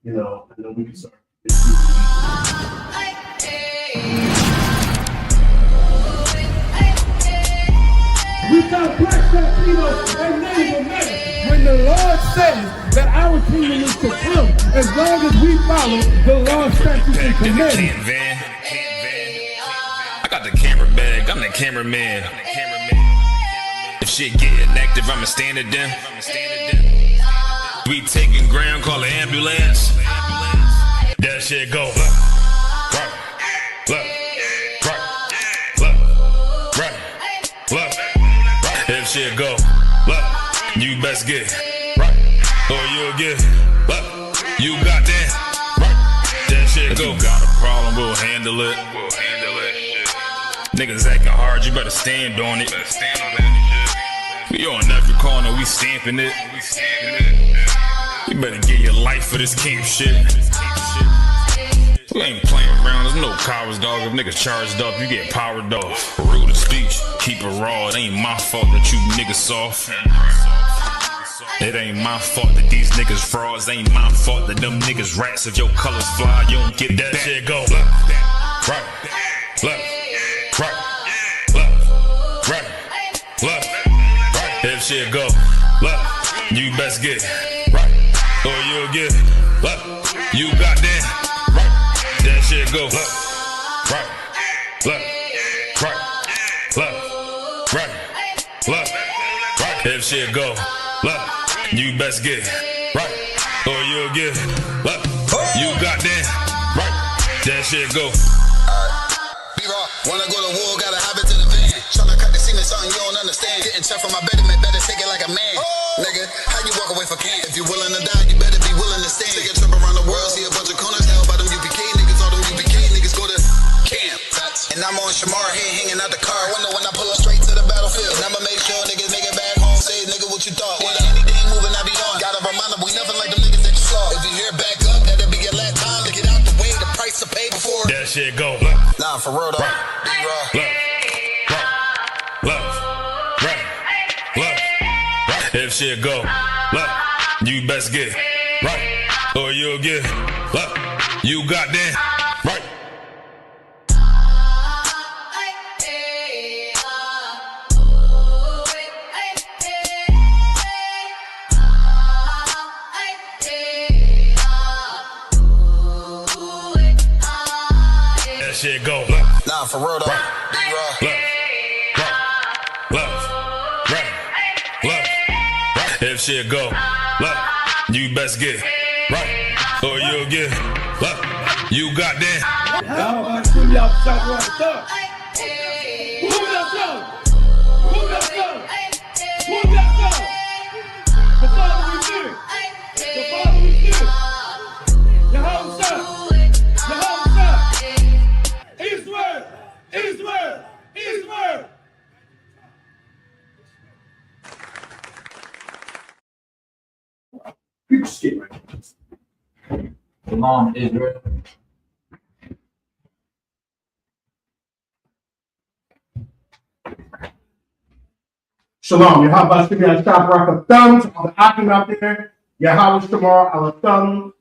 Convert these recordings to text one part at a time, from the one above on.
and then we can start. We got Black, Latino, and Native American. When the Lord says that our kingdom is to come, as long as we follow the Lord's statutes and commandments. I got the camera bag, I'm the cameraman. If shit getting active, I'ma stand it down. We taking ground, call an ambulance. That shit go. If shit go, you best get right, or you'll get you got that shit go. If you got a problem, we'll handle it. Niggas acting hard, you better stand on it. We on every corner, we stamping it. You better get your life for this camp shit. We ain't playing around, there's no cowards, dog. If niggas charged up, you get powered off. Rude of speech, keep it raw. It ain't my fault that you niggas soft. It ain't my fault that these niggas frauds. Ain't my fault that them niggas rats. If your colors fly, you don't get that shit go. Right. If shit go, you best get right, or you'll get you got that shit go. Right. If shit go, you best get right, or you'll get you got that shit go. Wanna go to war, gotta hop into the van. Tryna cut the semen, something you don't understand. Getting tough from my betterment, better take it like a man. Nigga, how you walk away for camp? If you willing to die, you better be willing to stand. Take a trip around the world, see a bunch of corners held by them UPK niggas. All them UPK niggas go to camp. And I'm on Shamar here, hanging out the car. Wonder when I pull up straight to the battlefield. And I'ma make sure niggas make it back home. Say, nigga, what you thought? Whether anything moving, I be on. Gotta remind them, we nothing like them niggas that you saw. If you hear back up, that'll be your last time to get out the way. The price to pay before that shit go. Nah, for real though. If shit go, you best get right, or you'll get you got that right. That shit go. Nah, for real though. If shit go, you best get right, or you'll get you got that. Y'all about to put me out the top right there. Who got some? Who got some? Who got some? The Father we fear. The Father we fear. Yehovah. Yehovah. Israel. Israel. Israel. People skip right. Shalom, Israel. Shalom. Yahweh Shemar Shab Rakatham to all the Akim out there. Yahweh Shemar Alatham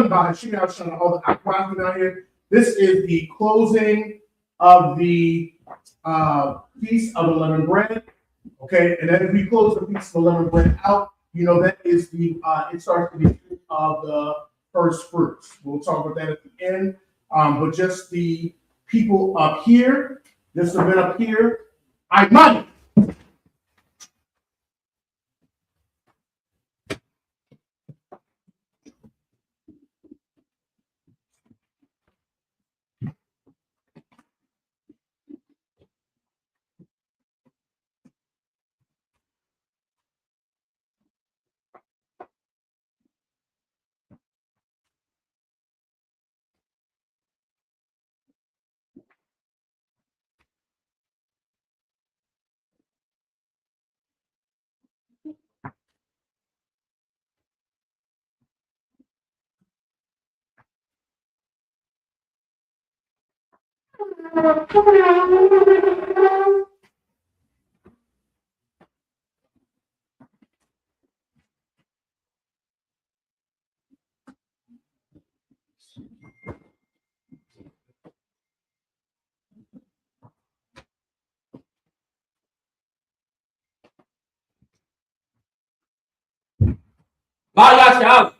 by Shemar Shab to all the Akim out here. This is the closing of the Feast of Unleavened Bread. Okay, and then if we close the Feast of Unleavened Bread out, that is the it starts to be of the first fruits. We'll talk about that at the end. But just the people up here, this event up here, I money. Vai a chave.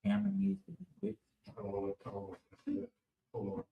Camera needs to be fixed. Hold on.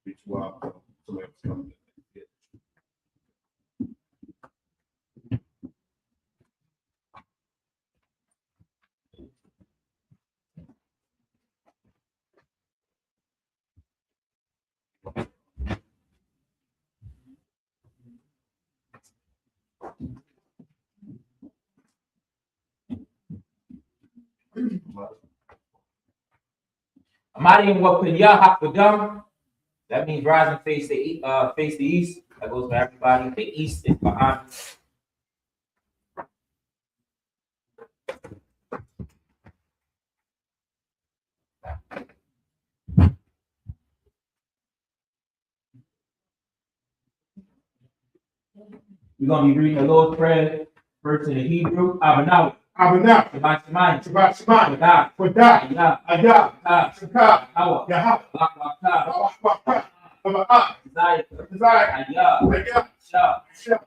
It's wild. Somebody's coming. Amadi and what could ya hop for dumb? That means rising face the east. That goes for everybody. The east is behind. We're gonna be reading the Lord's Prayer first in the Hebrew. Abanaw. Abanaw. Shabbat Shemayim. Shabbat Shemayim. Kodah. Kodah. Ayah. Ayah. Ka. Shakah. Hawa. Yahweh. Lak Wakah. Waka. Waka. Desire. Desire. Ayah. Ayah. Shah. Shah.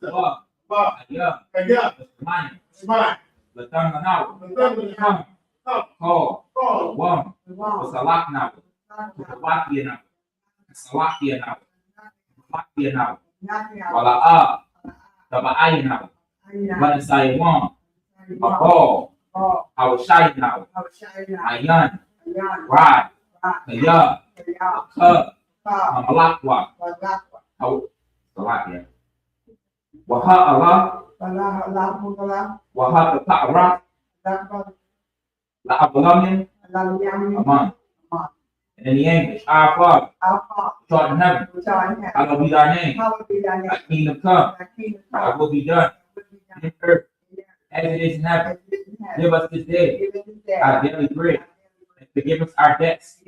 Wa. Wa. Ayah. Ayah. Shemayim. Shemayim. Latam Manaw. Latam. Call. Call. Wam. Wasalak now. Salakia now. Salakia now. Salakia now. Wala'a. Taba'ay now. Manasay Wam. Mabal. Hawashai now. Ayan. Rad. Kaya. Ka. Mamalakwa. Salakia. Waha Allah. Waha Ta'ara. La Abulamin. Aman. And in the English, our Father, which art in heaven, hallowed be thy name. Thy kingdom come, thy will be done in earth as it is in heaven. Give us this day our daily bread, and forgive us our debts,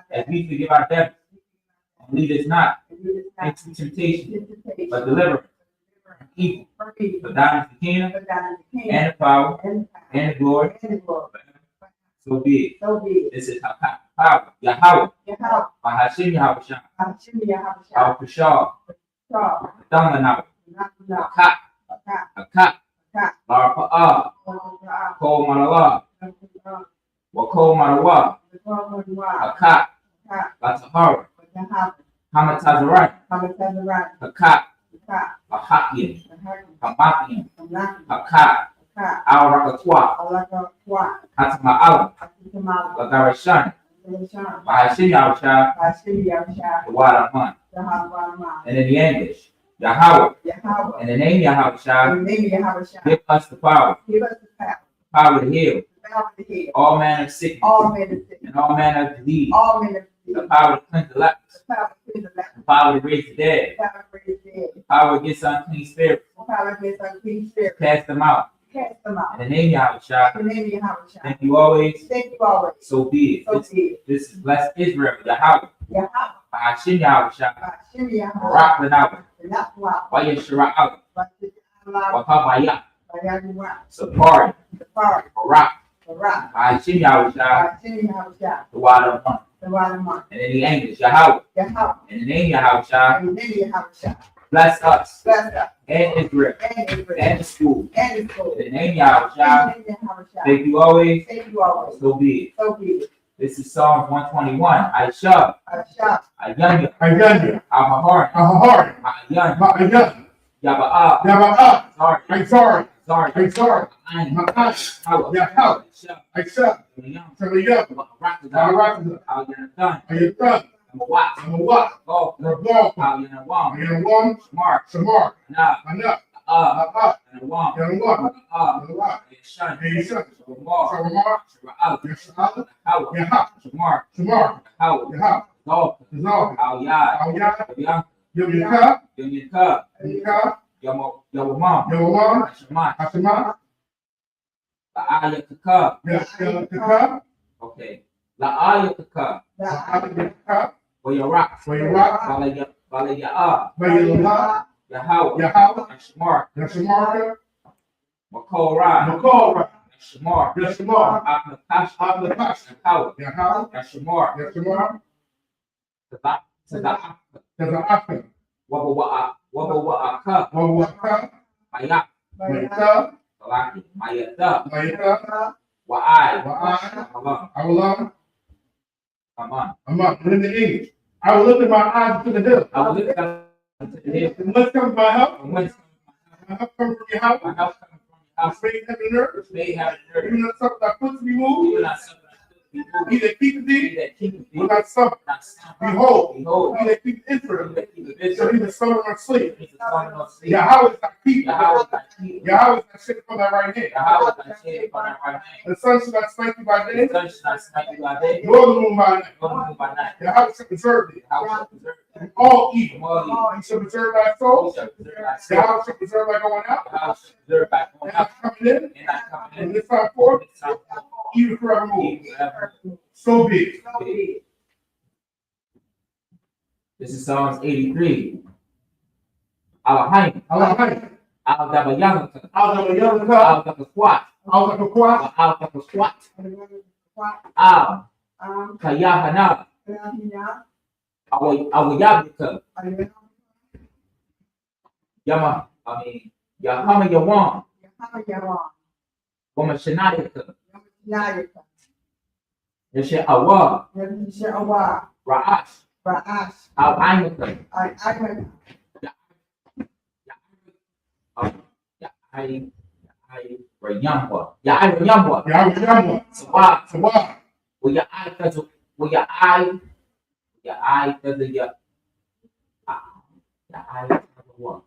as we forgive our debtors. And lead us not into temptation, but deliver us from evil. For thine is the kingdom, and the power, and the glory. So be it. This is our power. Yahweh. Bahashim Yahushua. Our Pashah. Damanah. Akat. Akat. Barpa'ah. Ko Marawa. Wako Marawa. Akat. Latahara. Hamatazarat. Akat. Ahakim. Hamakim. Akat. Al-Rakatwa. Hatama'ala. Lagarashan. Bahashim Yahushua. The water month. And in the English, Yahweh. In the name Yahushua, give us the power. Power to heal. All manner of sickness. And all manner of disease. The power to cleanse the lepers. The power to raise the dead. The power against unclean spirits. Cast them out. In the name Yahushua. Thank you always. So be it. This is blessed Israel. Yahweh. Bahashim Yahushua. Barak Lanawa. Waya Shira'ala. Wakabaya. Sapari. Barak. Bahashim Yahushua. The water of month. And in the English, Yahweh. In the name Yahushua. Bless us. Bless us. And Israel. And Israel. And the school. And the school. In the name of Yahweh. In the name of Yahweh. Thank you always. Thank you always. So be it. So be it. This is Psalms 121. Aisha. Aisha. Ayanya. Ayanya. Ahahar. Ahahar. Ayanya. Ayanya. Yaba'a. Yaba'a. Sorry. Sorry. Sorry. Sorry. Ayin. Makash. Hawa. Yahal. Aisha. Aisha. Yam. Samiyah. Rakada. Arakada. Ayanadan. Ayatan. Mawat. Amawat. Go. Rabal. Ayanawam. Ayanawam. Smart. Shamar. Na. Anak. A'a. Yanawam. Yanawam. A'a. Yanawam. Yashan. Yashan. Shamar. Shamar. Shara'al. Yashal. Hawa. Yahak. Shamar. Shamar. Hawa. Yahak. Go. Zal. Aoyad. Aoyad. Yam. Yamika. Yamika. Yamika. Yawamam. Yawamam. Hashamat. Hashima. La'ayataka. Yashaka. Okay. La'ayataka. Yahaka. Wayarak. Wayarak. Valaya'a. Vayilah. Yahawa. Yahal. Yashmar. Yashamar. Makora. Makora. Yashmar. Yashamar. Abnakash. Abnakash. Yahawa. Yahal. Yashmar. Yashamar. Taza'aka. Taza'aka. Wabawa'aka. Wawaka. Mayak. Mayita. Salaki. Mayata. Mayita. Wa'ai. Wa'ai. Allah. Awlam. Aman. Aman. And in the English, I will lift my eyes to the hill. I will lift up to the hill. And whence comes my help? And whence My help comes from your house. my house coming from your I house, made heaven and earth. which made heaven and earth. Even though something that puts me You moved, will not suffer thy foot to be moved. he that keepeth He thee that keepeth thee will not suffer. not slumber. Behold, Behold, he that keepeth he Israel that keepeth shall Israel neither slumber nor sleep. is the son of sleep. Yahweh is thy keeper. Yahweh thy keeper. Yahweh is thy shade upon thy right hand. Yahweh thy shade upon thy right hand. The sun shall not smite thee by The day, sun shall not smite thee by day, nor the moon by night. nor the moon by night. Yahweh shall preserve thee Yahweh shall preserve thee from all evil. from all evil. He shall preserve thy He soul. shall preserve thy soul. Yahweh shall preserve thy going out Yahweh shall preserve thy going and thy out coming in, and thy coming and in. this time forth, This time even forevermore. even forever. So be it. So be it. This is Psalms 83. Alahain. Allahai. Al-Dabayamaka. Al-Dabayamaka. Al-Dabakwat. Al-Dabakwat. Al-Dabakwat. Al. Kayahana. Awayabika. Yama. Yahama Yawan. Wamashanayaka. Yasha Awa. Ra'ash. Al-Ainaka. Rayamwa. Rayamwa. Yahweh. Sawa. Sawa. Will your eye cause your eye cause of your eye cause of what?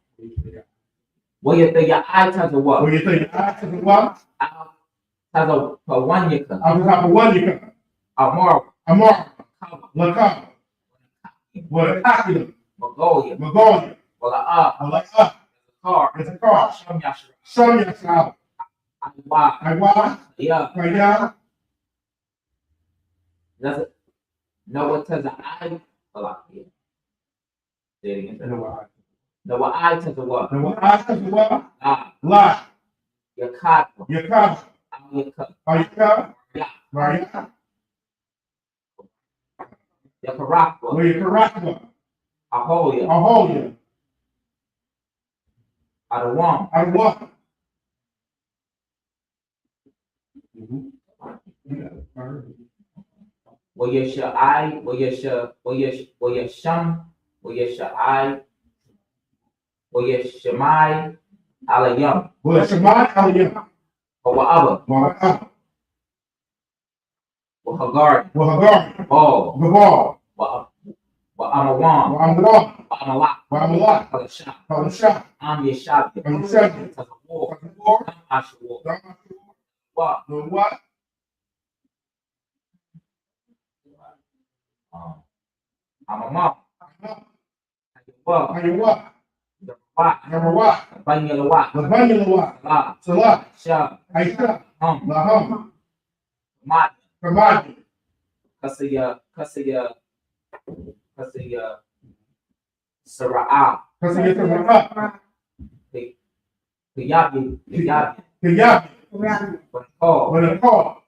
Will your eye cause of what? When you think I to the what? Cause of one you can. I'm top of one you can. Amor. Amar. Lakam. What a copy. Magolia. Magolia. Wala Allah. car. It's a car. Sham Yashra. Show yourself. Aywa. I want. Yeah. Right now. Does it? No one tells the eye. A lot. Yeah. Say it again. No one eye tells the what? And what I to the what? Ah. Lie. Your card. Your cover. Your cup. Are you covered? Yeah. Right. Your karakwa. Where you correct one. Aholia. I'll hold you. Adawam. I want. Will you shall I? Will you shall? Will you sham? Will you shall I? Will you shamai? Alayam. Well, it's my Aliyah. Or whatever. Well, Or Hagar. Hagar. Oh. The ball. Well, I'm a wam. Well, I'm the one. I'm a lot. Well, I'm a lot. I'm a shop. Call the shot. I'm your shop. I'm your shop. It's a war. The war. I should war. Don't What? know what? I'm a mom. How What? you what? What? Number what? Banyala what? The bundle of what? Ah. Salah. Shop. I shot. Lahum. Mat. Kamadi. Kasaya. Sara'ah. Because you get to the up. Kuyabi. Kiyabi. Call. When a call.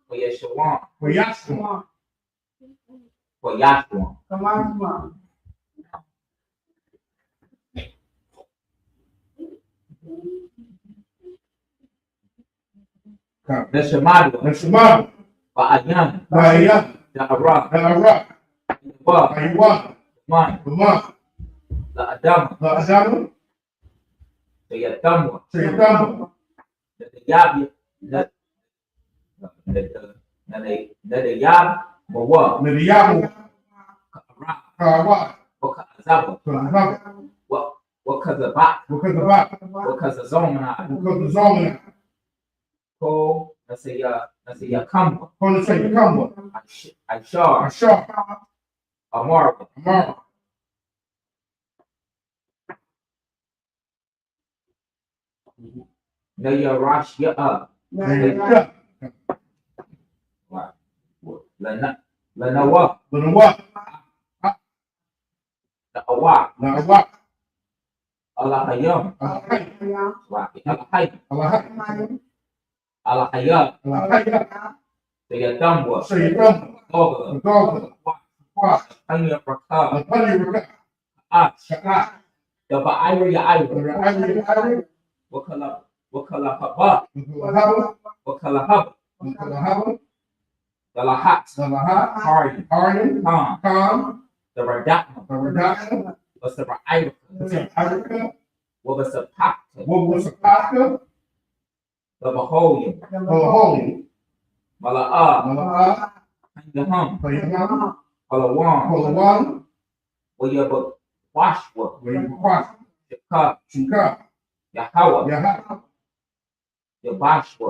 For Yeshawan. For Yashua. For Yashua. The Shemadu. The Shemadu. Ba'ayan. Ba'ayan. The Arak. The Arak. Aywa. Man. The Man. The Adam. The Adam. The Yatamwa. The Yatamwa. The Yab. The Yab. Mawa. The Yab. Kawa. Wakazaba. Kawa. Wakazabat. Wakazabat. Wakazazomana. Wakazazomana. Ko Nasaya Kamwa. Ko Nasaya Kamwa. Ashar. Ashar. Amara. Amara. Naya Rash Ya. Lanawa. Lanawa. La'awak. La'awak. Alahayam. Alahayam. Alahayam. Alahayam. Alahayam. Alahayam. Sayatambwa. Sayatambwa. Doga. Doga. Hanya Raka. Hanya Raka. Shaka. The Ba'ira Ya'ira. Ya'ira. Wakala Haba. Wakala Haba. The Lahat. Hardy. Calm. The Radakma. Was the Ba'ira. What was the Pakta? The Baholian. Mala'a. Yaham. Palawan. Wayaba Washwa. Shika. Yahawa. Yabashwa.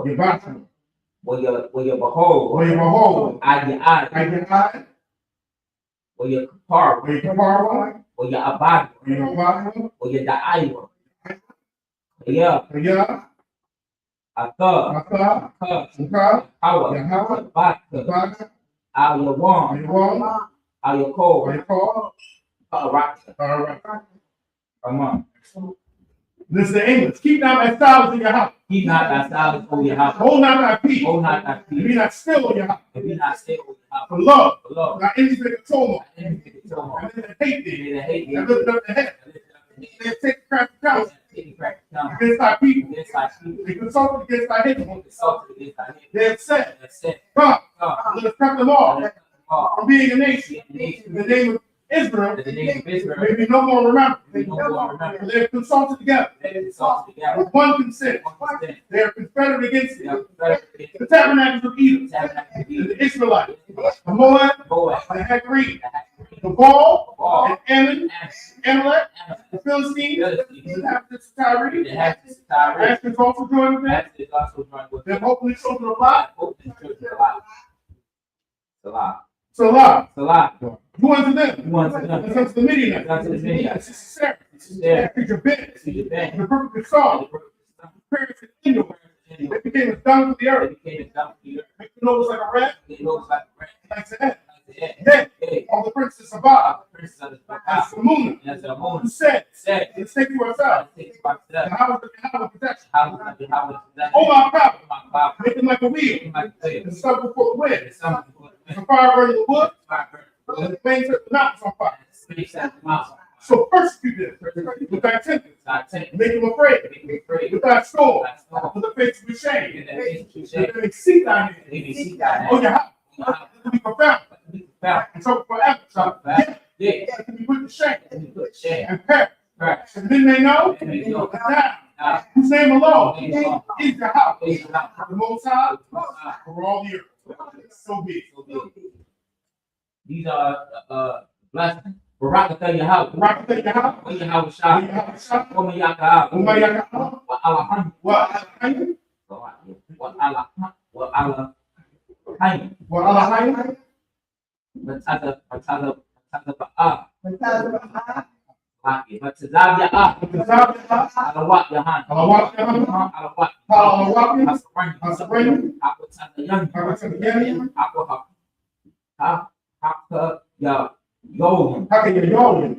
Wayabahol. Adi. Wayakapar. Wayabad. Wayadaiwa. Yeah. Ata. Hawa. Baka. Ayawan. Ayako. Aman. This is the English. Keep not thy styles in your house. Keep not thy styles in your house. Hold not thy peace. Hold not thy peace. Be not still in your house. Be not still in your house. For love. Not enemies make a tumult. And then they hate thee. thee. And lift up the head. They take craft counsel against thy people. They consulted against thy hate. They have said, come, let us cut them off from being a nation. In the name of Israel, may be no more remembered. They have consulted together with one consent. They are confederate against thee. The tabernacles of Edom, the Israelites, the Moab, the Hagrid, the Baal, and Ammon, Amalek, the Philistines, the inhabitants of Tyre, Ashkenaz also joined with them. They have hopefully children of Lot. Salah. Who unto them? And unto the Midianites. This is Sarah. Preacher Ben. The perfect song. Parents in Indoor. They became as dung to the earth. Make the nose like a rat. Like the head. Yet, all the princes of Baal. As the moon. Who said, let's take to ourselves. The house of protection. Oh, my power. Make them like a wheel. And stuff before the wind. As a fire burning the wood. And the flames set the mountains on fire. So persecute them with thy tempest. Make them afraid with thy storm. For the face of shame. Let them seek thy name. Oh, your house. Let them be profound. And so forever. Yeah. Let them be put to shame. And perish. And then they know that thou, whose name alone is the house. The Most High for all the earth. So be it. These are blessings. Barakatah Yahweh. Wa Yahweh Shah. Wa Mayaka. Wa Alaham. Wa Alaham. Matazah Ba'a. Matazah Ya'a. Alawat Yahan. Alawat. Hasabran. Aqua Haka Yolim.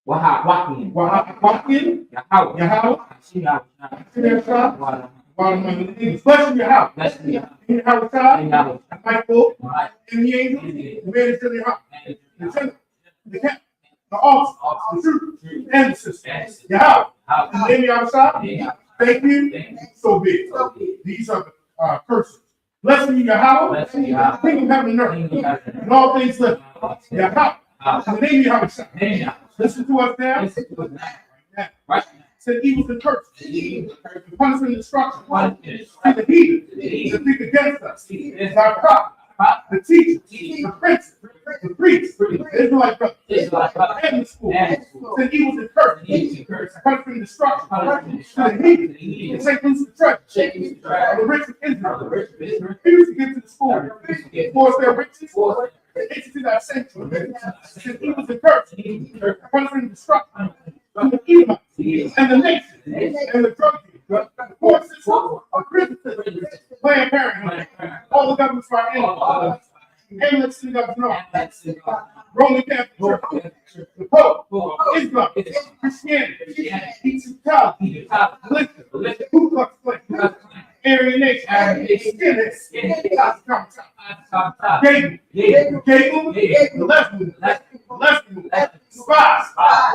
Wahawakin. Yahweh. Bless your house. In your house, God. Michael. In the angels. The man is in your house. The temple. The camp. The altar. The truth. And the system. Your house. In the outside. Thank you. So be it. These are the curses. Blessed be Yahweh, King of heaven and earth, and all things live. Yahweh, in the name of Yahweh. Listen to us now. Right. Said evils and curses, the punishment and destruction, to the heathen, that speak against us, our prophet, the teachers, the princes, the priests, the Israelite brothers, and the school. Said evils and curses, punishment and destruction, to the heathen, and take loose the treasure, of the rich of Israel, refuse to get to the school, force their riches, into that sanctuary. Said evils and curses, punishment and destruction, to the Edomites, and the nation, and the drug dealers, the court system, the prison system, Planned Parenthood, all the governments of our enemies, ambulance in the north, Roman Catholic Church, the Pope, Islam, Christianity, Eastern College, the Ku Klux Klan, Aryan Nation, Skinheads, Gable, the lesbian, spies,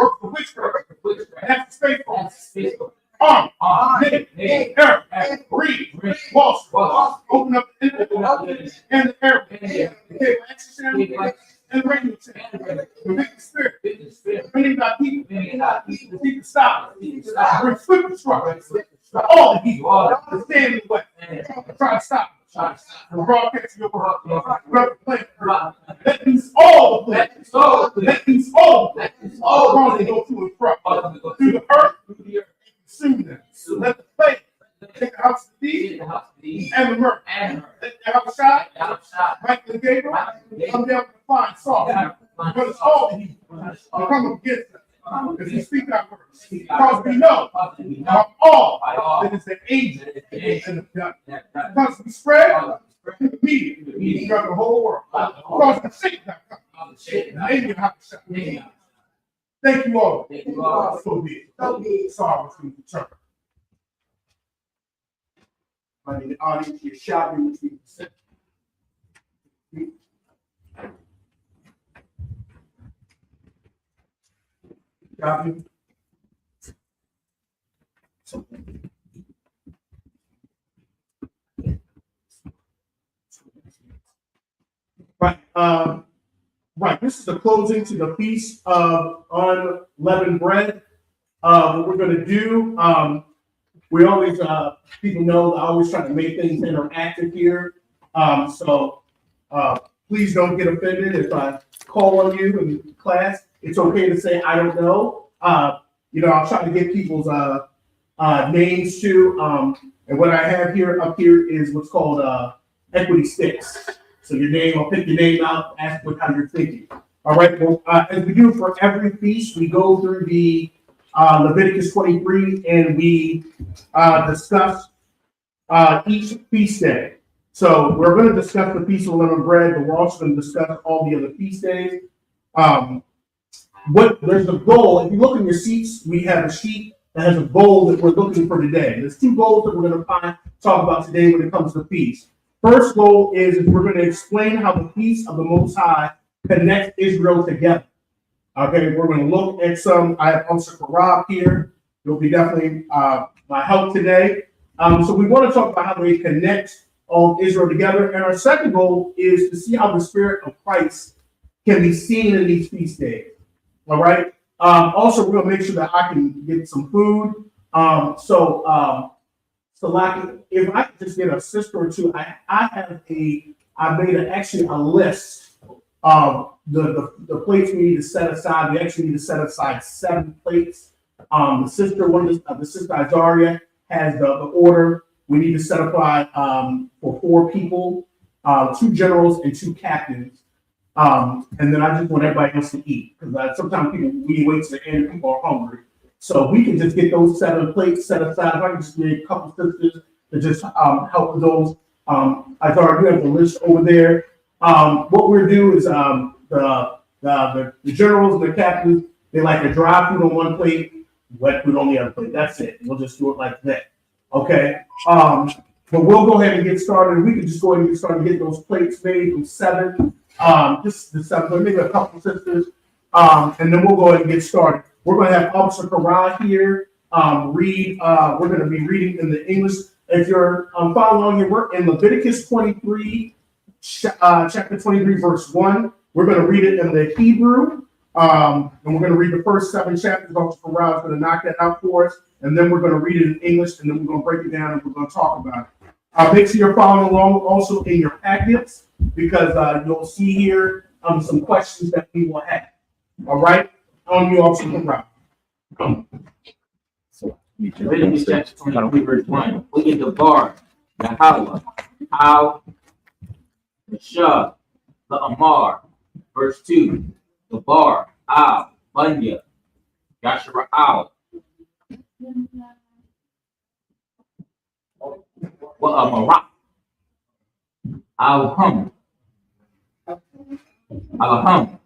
work for witchcraft, that's the space force, Nigga, Arab, Reed, Wall Street, open up the internet, and the Arab, the cable access channel, and the radio channel, the big spirit, many of our people, the people stop, bring swift destruction, all the people, the stand in the way, try to stop. The broadcast your world, that means all the places, that means all wrong to go to and from, through the earth, consume them. So let the faith take the house of these and the murder. Let the house shot, Michael and Gabriel, come down to find Saul. But it's all the evil to come against us. Because we speak our words. Because we know all that is the angel and the devil. Because we spread the media throughout the whole world. Because the sick have come. And you have to shut. Thank you all. So be it. Sorry for the turn. But in the audience, you're shouting, which we can say. Copy. Right. Right. This is the closing to the Feast of Unleavened Bread. What we're going to do, we always, people know, I always try to make things interactive here. So please don't get offended if I call on you in class. It's okay to say, I don't know. I'll try to get people's names too. And what I have here up here is what's called equity sticks. So your name, I'll pick your name out, ask what how you're thinking. All right. Well, as we do for every feast, we go through the Leviticus 23 and we discuss each feast day. So we're going to discuss the Feast of Unleavened Bread, but we're also going to discuss all the other feast days. There's a goal. If you look in your seats, we have a sheet that has a goal that we're looking for today. There's two goals that we're going to talk about today when it comes to feast. First goal is we're going to explain how the Feast of the Most High connects Israel together. Okay, we're going to look at some. I have Officer Rob here. He'll be definitely my help today. So we want to talk about how they connect all of Israel together. And our second goal is to see how the Spirit of Christ can be seen in these feast days. All right. Also, we're going to make sure that I can get some food. So like, if I could just get a sister or two, I made a list of the plates we need to set aside. We actually need to set aside 7 plates. The sister Azaria has the order. We need to set aside for 4 people, 2 generals and 2 captains. And then I just want everybody else to eat because sometimes we wait to the end, people are hungry. So we can just get those 7 plates set aside. If I can just get a couple sisters to just help with those. I thought you have the list over there. What we'll do is the generals and the captains, they like a dry food on one plate, wet food on the other plate. That's it. We'll just do it like that. Okay. But we'll go ahead and get started. We can just go ahead and get started and get those plates made from 7. Just the 7, maybe a couple sisters. And then we'll go ahead and get started. We're going to have Officer Karan here. read. We're going to be reading in the English. If you're following your work in Leviticus 23, chapter 23, verse 1, we're going to read it in the Hebrew. And we're going to read the first 7 chapters. Dr. Farrell is going to knock that out for us. And then we're going to read it in English. And then we're going to break it down and we're going to talk about it. Make sure you're following along also in your packets because you'll see here some questions that we will have. All right? On you also, Farrell. Leviticus chapter 23, verse 1. Look at the bar, Yahweh, how, the Shah, the Amar. Verse 2. The bar, Al, Bunya, Yashara Al. Wa Amarak. Al-Hum. Al-Hum.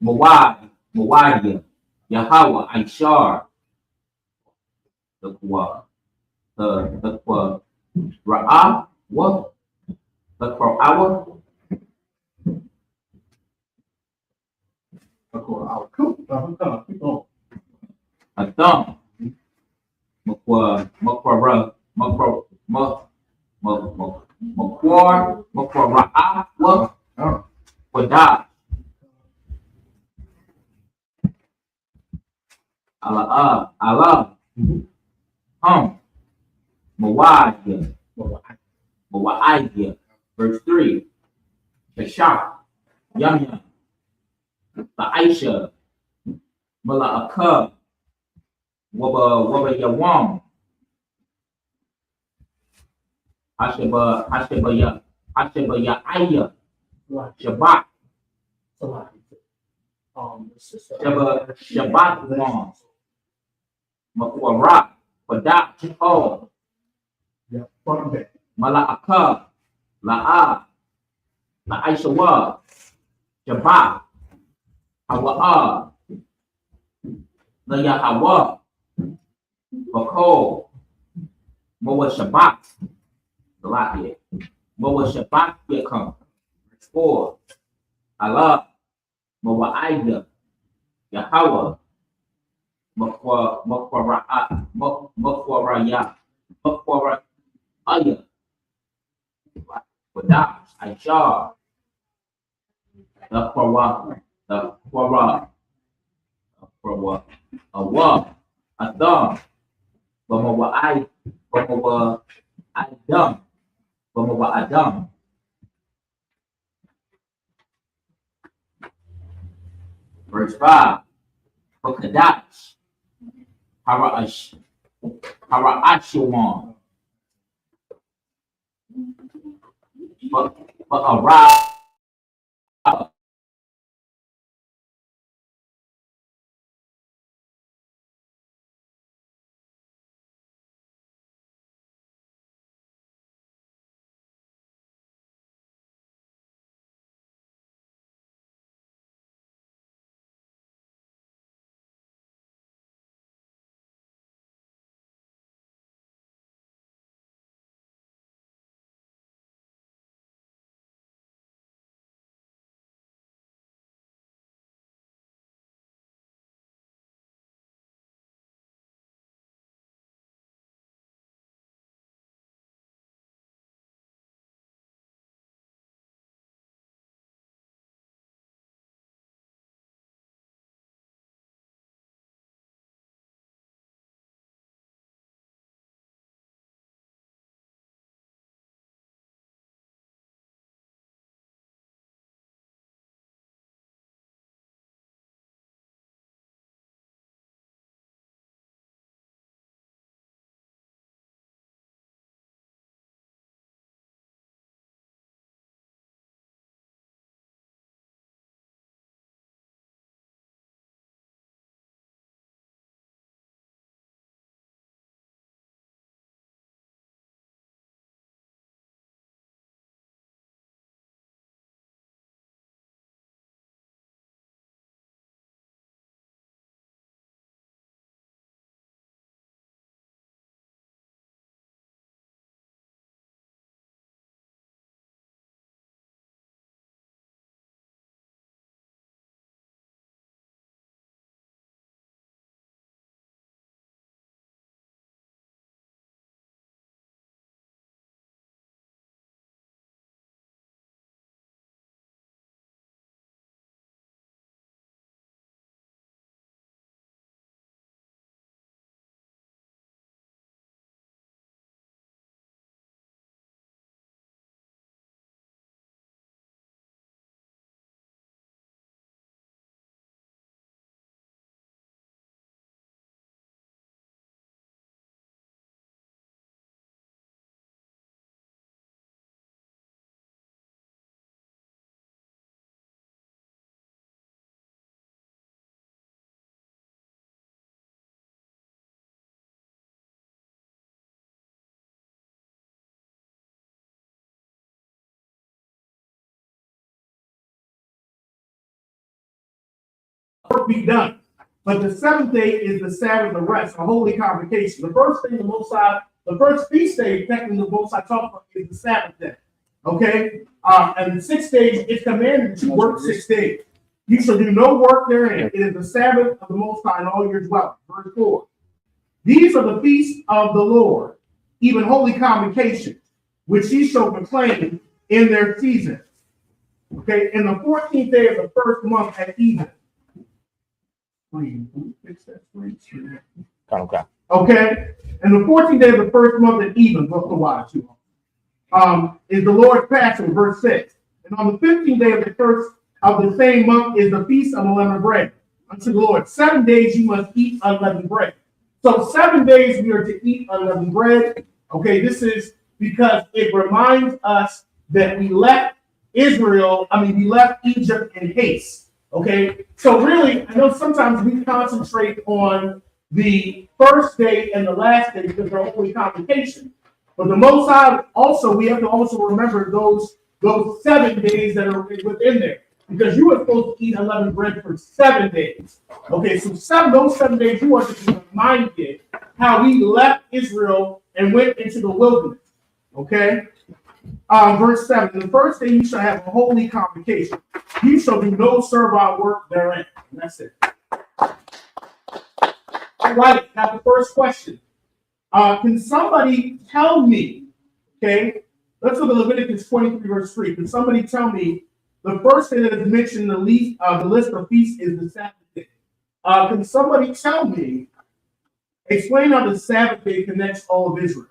Mawad, Mawadia, Yahweh, Aishar. The Kwa, Ra'ah, what? The Qur'awa, Adam, Makwar, Ra'ah, what? Wadah, Allah, Mawaiya, verse 3, Tashak, Yam, Aisha, Mala'akab, Waba Yawam, Hasheba Ya'aya, Shabbat, Shabbat Wam, Makwara, Padat, Oh, Mala'akab, La'aisha Wa, Shabbat, Hawa'a, La Yahawa, Bako, Moa Shabbat, the lot here. Moa Shabbat Yakam. 4. Allah, Moa Aida, Yahweh, Makwaraya, Makwaraya, Wadah, Aishar, the Kwara, Awa, Adam, Bamawa Adam. Verse 5. Okadash, Hara'ashawan, but a work be done. But the seventh day is the Sabbath of rest, a holy convocation. The first thing the first feast day, technically the Most High talks about is the Sabbath day. Okay? And 6 days, it's commanded to work 6 days. You shall do no work therein. It is the Sabbath of the Most High in all your dwelling. Verse 4. These are the feasts of the Lord, even holy convocations, which ye shall proclaim in their seasons. Okay, in the 14th day of the first month at even. Okay, and the 14th day of the first month at even, look the water too. Is the Lord's Passover, verse 6. And on the 15th day of the first of the same month is the feast of unleavened bread unto the Lord. 7 days you must eat unleavened bread. So 7 days we are to eat unleavened bread. Okay, this is because it reminds us that we left we left Egypt in haste. Okay, so really, I know sometimes we concentrate on the first day and the last day because they're only convocation. But the Most High also, we have to also remember those 7 days that are within there. Because you were supposed to eat unleavened bread for 7 days. Okay, so those 7 days you are to be reminded how we left Israel and went into the wilderness. Okay? Verse 7, the first day you shall have a holy convocation. You shall do no servile work therein. And that's it. All right, now the first question. Can somebody tell me, okay, let's look at Leviticus 23, verse 3. Can somebody tell me the first thing that is mentioned in the list of feasts is the Sabbath day? Can somebody tell me, explain how the Sabbath day connects all of Israel?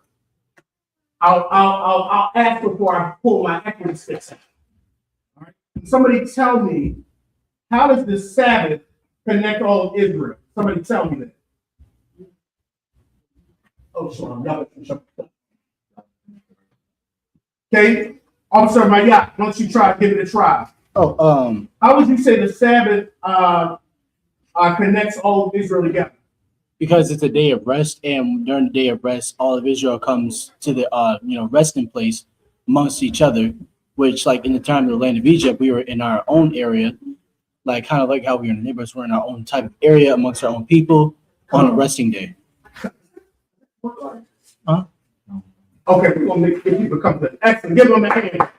I'll ask before I pull my equity sticks out. All right. Can somebody tell me, how does the Sabbath connect all of Israel? Somebody tell me that. Oh, sorry. Okay. Officer Maya, why don't you try, give it a try. How would you say the Sabbath connects all of Israel together? Because it's a day of rest, and during the day of rest, all of Israel comes to the resting place amongst each other, which, like in the time of the land of Egypt, we were in our own area, like kind of like how we were in the neighborhoods, we're in our own type of area amongst our own people on a resting day. Huh? Okay, we're gonna make people come to excellent. Give them a hand.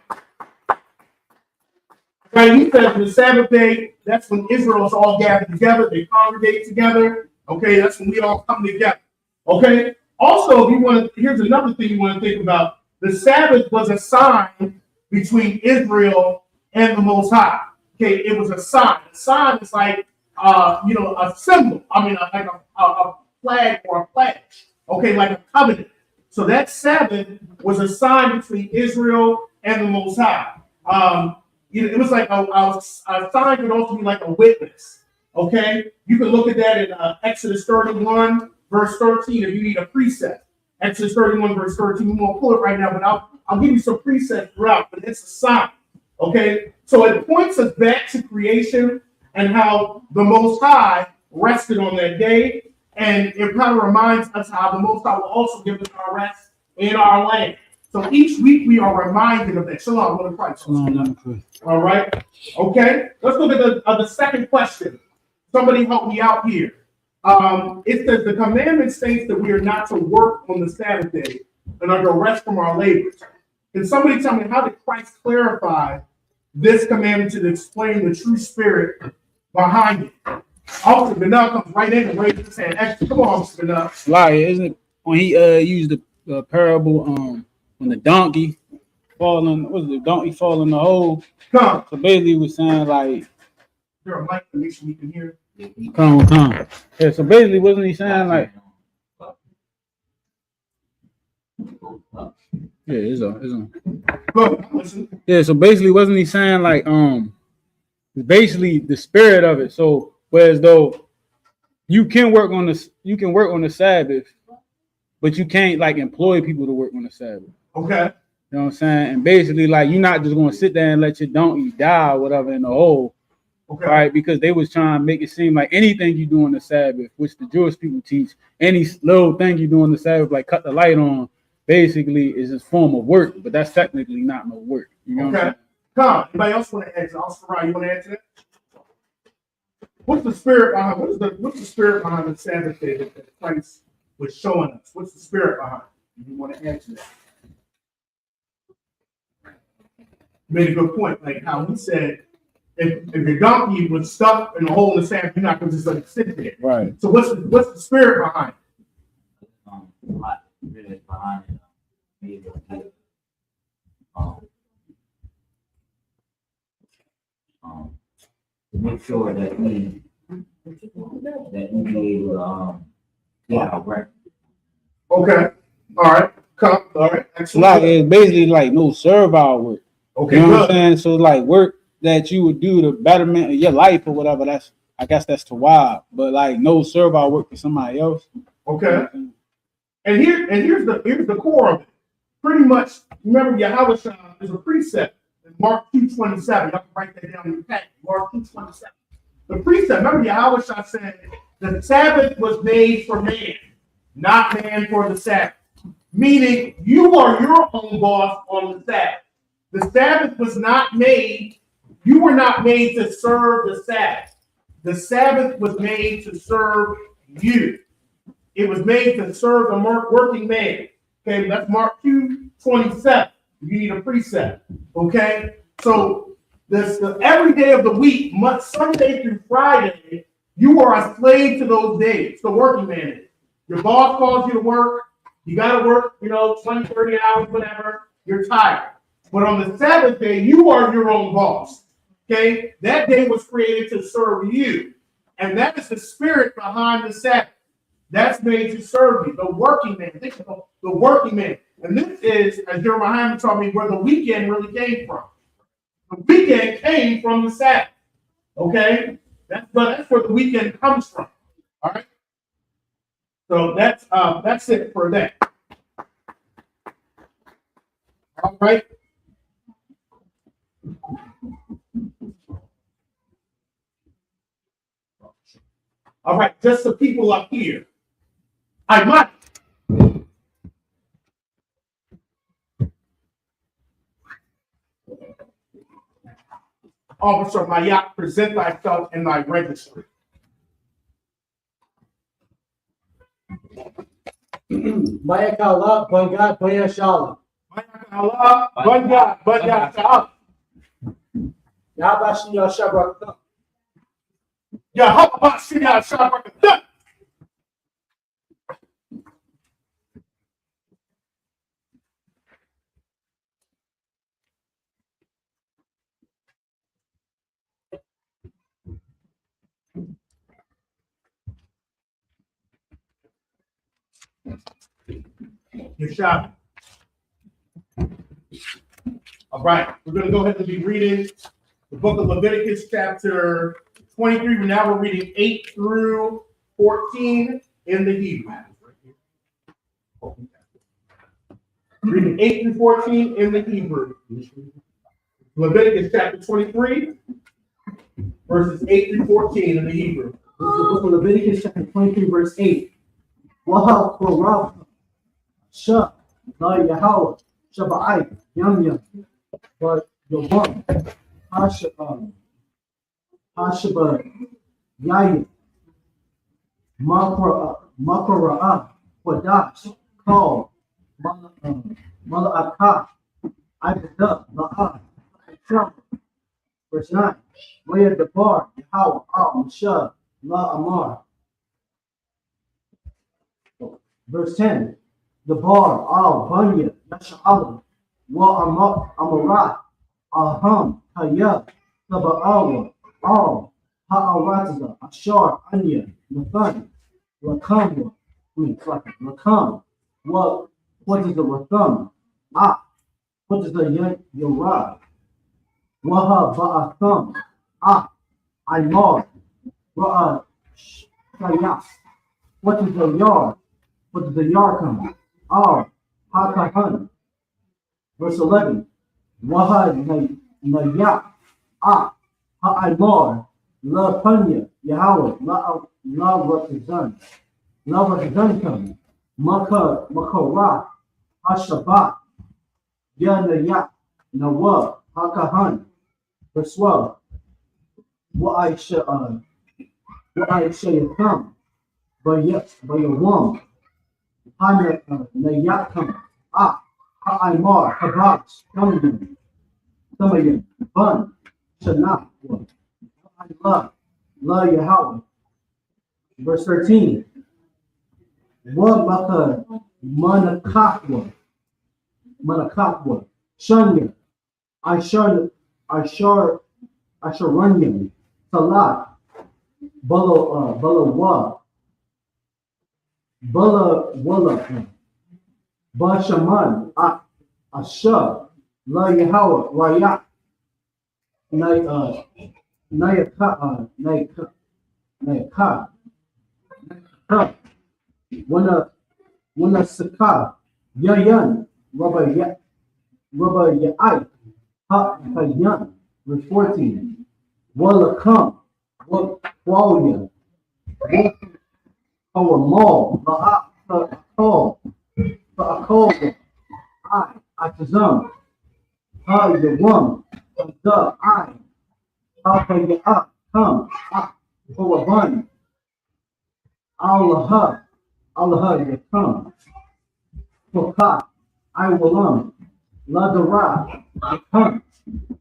Right, he says the Sabbath day, that's when Israel is all gathered together, they congregate together. Okay, that's when we all come together. Okay. Also, if you want to, here's another thing you want to think about. The Sabbath was a sign between Israel and the Most High. Okay, it was a sign. A sign is like a symbol. I mean, like a flag or a pledge. Okay, like a covenant. So that Sabbath was a sign between Israel and the Most High. It was like a sign could also be like a witness. Okay, you can look at that in Exodus 31, verse 13, if you need a precept. Exodus 31, verse 13. We won't pull it right now, but I'll give you some precepts throughout, but it's a sign. Okay, so it points us back to creation and how the Most High rested on that day. And it kind of reminds us how the Most High will also give us our rest in our land. So each week we are reminded of that. Shalom, Lord Christ. All right. Okay. Let's look at the second question. Somebody help me out here. It says the commandment states that we are not to work on the Sabbath day and are to rest from our labors. Can somebody tell me, how did Christ clarify this commandment to explain the true spirit behind it? Officer Benel comes right in and raises his hand. Actually, come on, Officer Benel. Like, isn't it when he used the parable when the donkey fall in the hole? Come. So basically he was saying like, There a mic to make sure we can hear. come. Yeah, so basically wasn't he saying like, yeah, it's on. Go, listen. Yeah, so basically wasn't he saying like basically the spirit of it. So whereas though you can work on the Sabbath, but you can't like employ people to work on the Sabbath. Okay. You know what I'm saying? And basically, like, you're not just gonna sit there and let your donkey die or whatever in the hole. Okay. Right? Because they was trying to make it seem like anything you do on the Sabbath, which the Jewish people teach, any little thing you do on the Sabbath, like cut the light on, basically is a form of work, but that's technically not no work. You know what I'm saying? Come. Anybody else want to answer? Oscar Ryan, you want to answer that? What's the spirit behind? What's the spirit behind the Sabbath day that Christ was showing us? What's the spirit behind it? You want to answer that? You made a good point, like how he said, if your donkey was stuck in a hole in the sand, you're not going to just let it sit there. Right. So what's the spirit behind it? What really behind it? Maybe to make sure that we be able to get our work. Okay. All right. All right. It's like it's basically like no servile work. Okay. You know Good. what I'm saying? So like work that you would do to betterment of your life or whatever. I guess that's to wild. But like no servile work for somebody else. Okay. And here's the core of it. Pretty much, remember Yahweh is a precept in Mark 2:27. You have to write that down in your pack. Mark 2:27. The precept, remember Yahweh said, the Sabbath was made for man, not man for the Sabbath. Meaning, you are your own boss on the Sabbath. The Sabbath was not made, you were not made to serve the Sabbath. The Sabbath was made to serve you. It was made to serve the working man. Okay, that's Mark 2:27. You need a precept. Okay, so every day of the week, Sunday through Friday, you are a slave to those days. The working man is. Your boss calls you to work. You got to work, 20, 30 hours, whatever. You're tired. But on the Sabbath day, you are your own boss. Okay, that day was created to serve you, and that is the spirit behind the Sabbath. That's made to serve you, the working man. Think about the working man. And this is, as Jeremiah told me, where the weekend really came from. The weekend came from the Sabbath. Okay? That's where the weekend comes from. All right? So that's it for that. All right. All right, just the people up here. I might. Officer Mayak, present thyself in thy registry. Bayak Allah, Bangat, Bayak Shalom. Mayak Allah, Bangat, Shalom. Yabashi Yashabrak. Yahabashi Yashabrak. You're shouting. All right, we're going to go ahead and be reading the book of Leviticus, chapter 23. Now we're reading 8 through 14 in the Hebrew. Reading 8 through 14 in the Hebrew. Leviticus chapter 23, verses 8 through 14 in the Hebrew. The book of Leviticus, chapter 23, verse 8. Wahal Korab Shah, La Yahweh, Shabbai, Yam, but Yobam, Hashaba, Yayin, Makara'ah, Quadash, Call, Mala'akah, Ibadah, La'ah, Trump. Verse 9. Where the bar, Yahweh, Al-Mashah, La-Amar. Verse 10. The bar, Al-Banya, Yasha'ala, Wa-Amarat, Aham, Hayab, Taba'awa, Al, Ha'aratza, Ashar, Anya, Nathan, Lakam, Lakam. What is the Latham? What is the Yorah? Waha Ba'atham, Imar, Ra'a Shayas. What is the yard? What is the Yarkam? Hakahan. Verse 11. Waha Nayak, Ha'imar, La Panya, Yahweh, La Ratazan. La Ratazan, Makarah, Hashabat, Yanayak, Nawab, Hakahan. Verse 12. I say come, but your wom, Hana Nayakam, Ha'imar, Habaks, Tamayan, Bun, Shana, I love Yahweh. Verse 13. What Maka Manakatwa, Shunya, I shall run him, Salat, Bala Walla, Bashaman, Asha, La Yahweh, Rayak, Nayaka, Wana Saka, Yayan, Rabba Yai, Ha Kayan, verse 14. Walla come, Walia, our mall, I Tazam, Ha Yawam, the I, Ha Kaya, come, for a bun, Allah, you come, for Ka, I will La Dara, you come,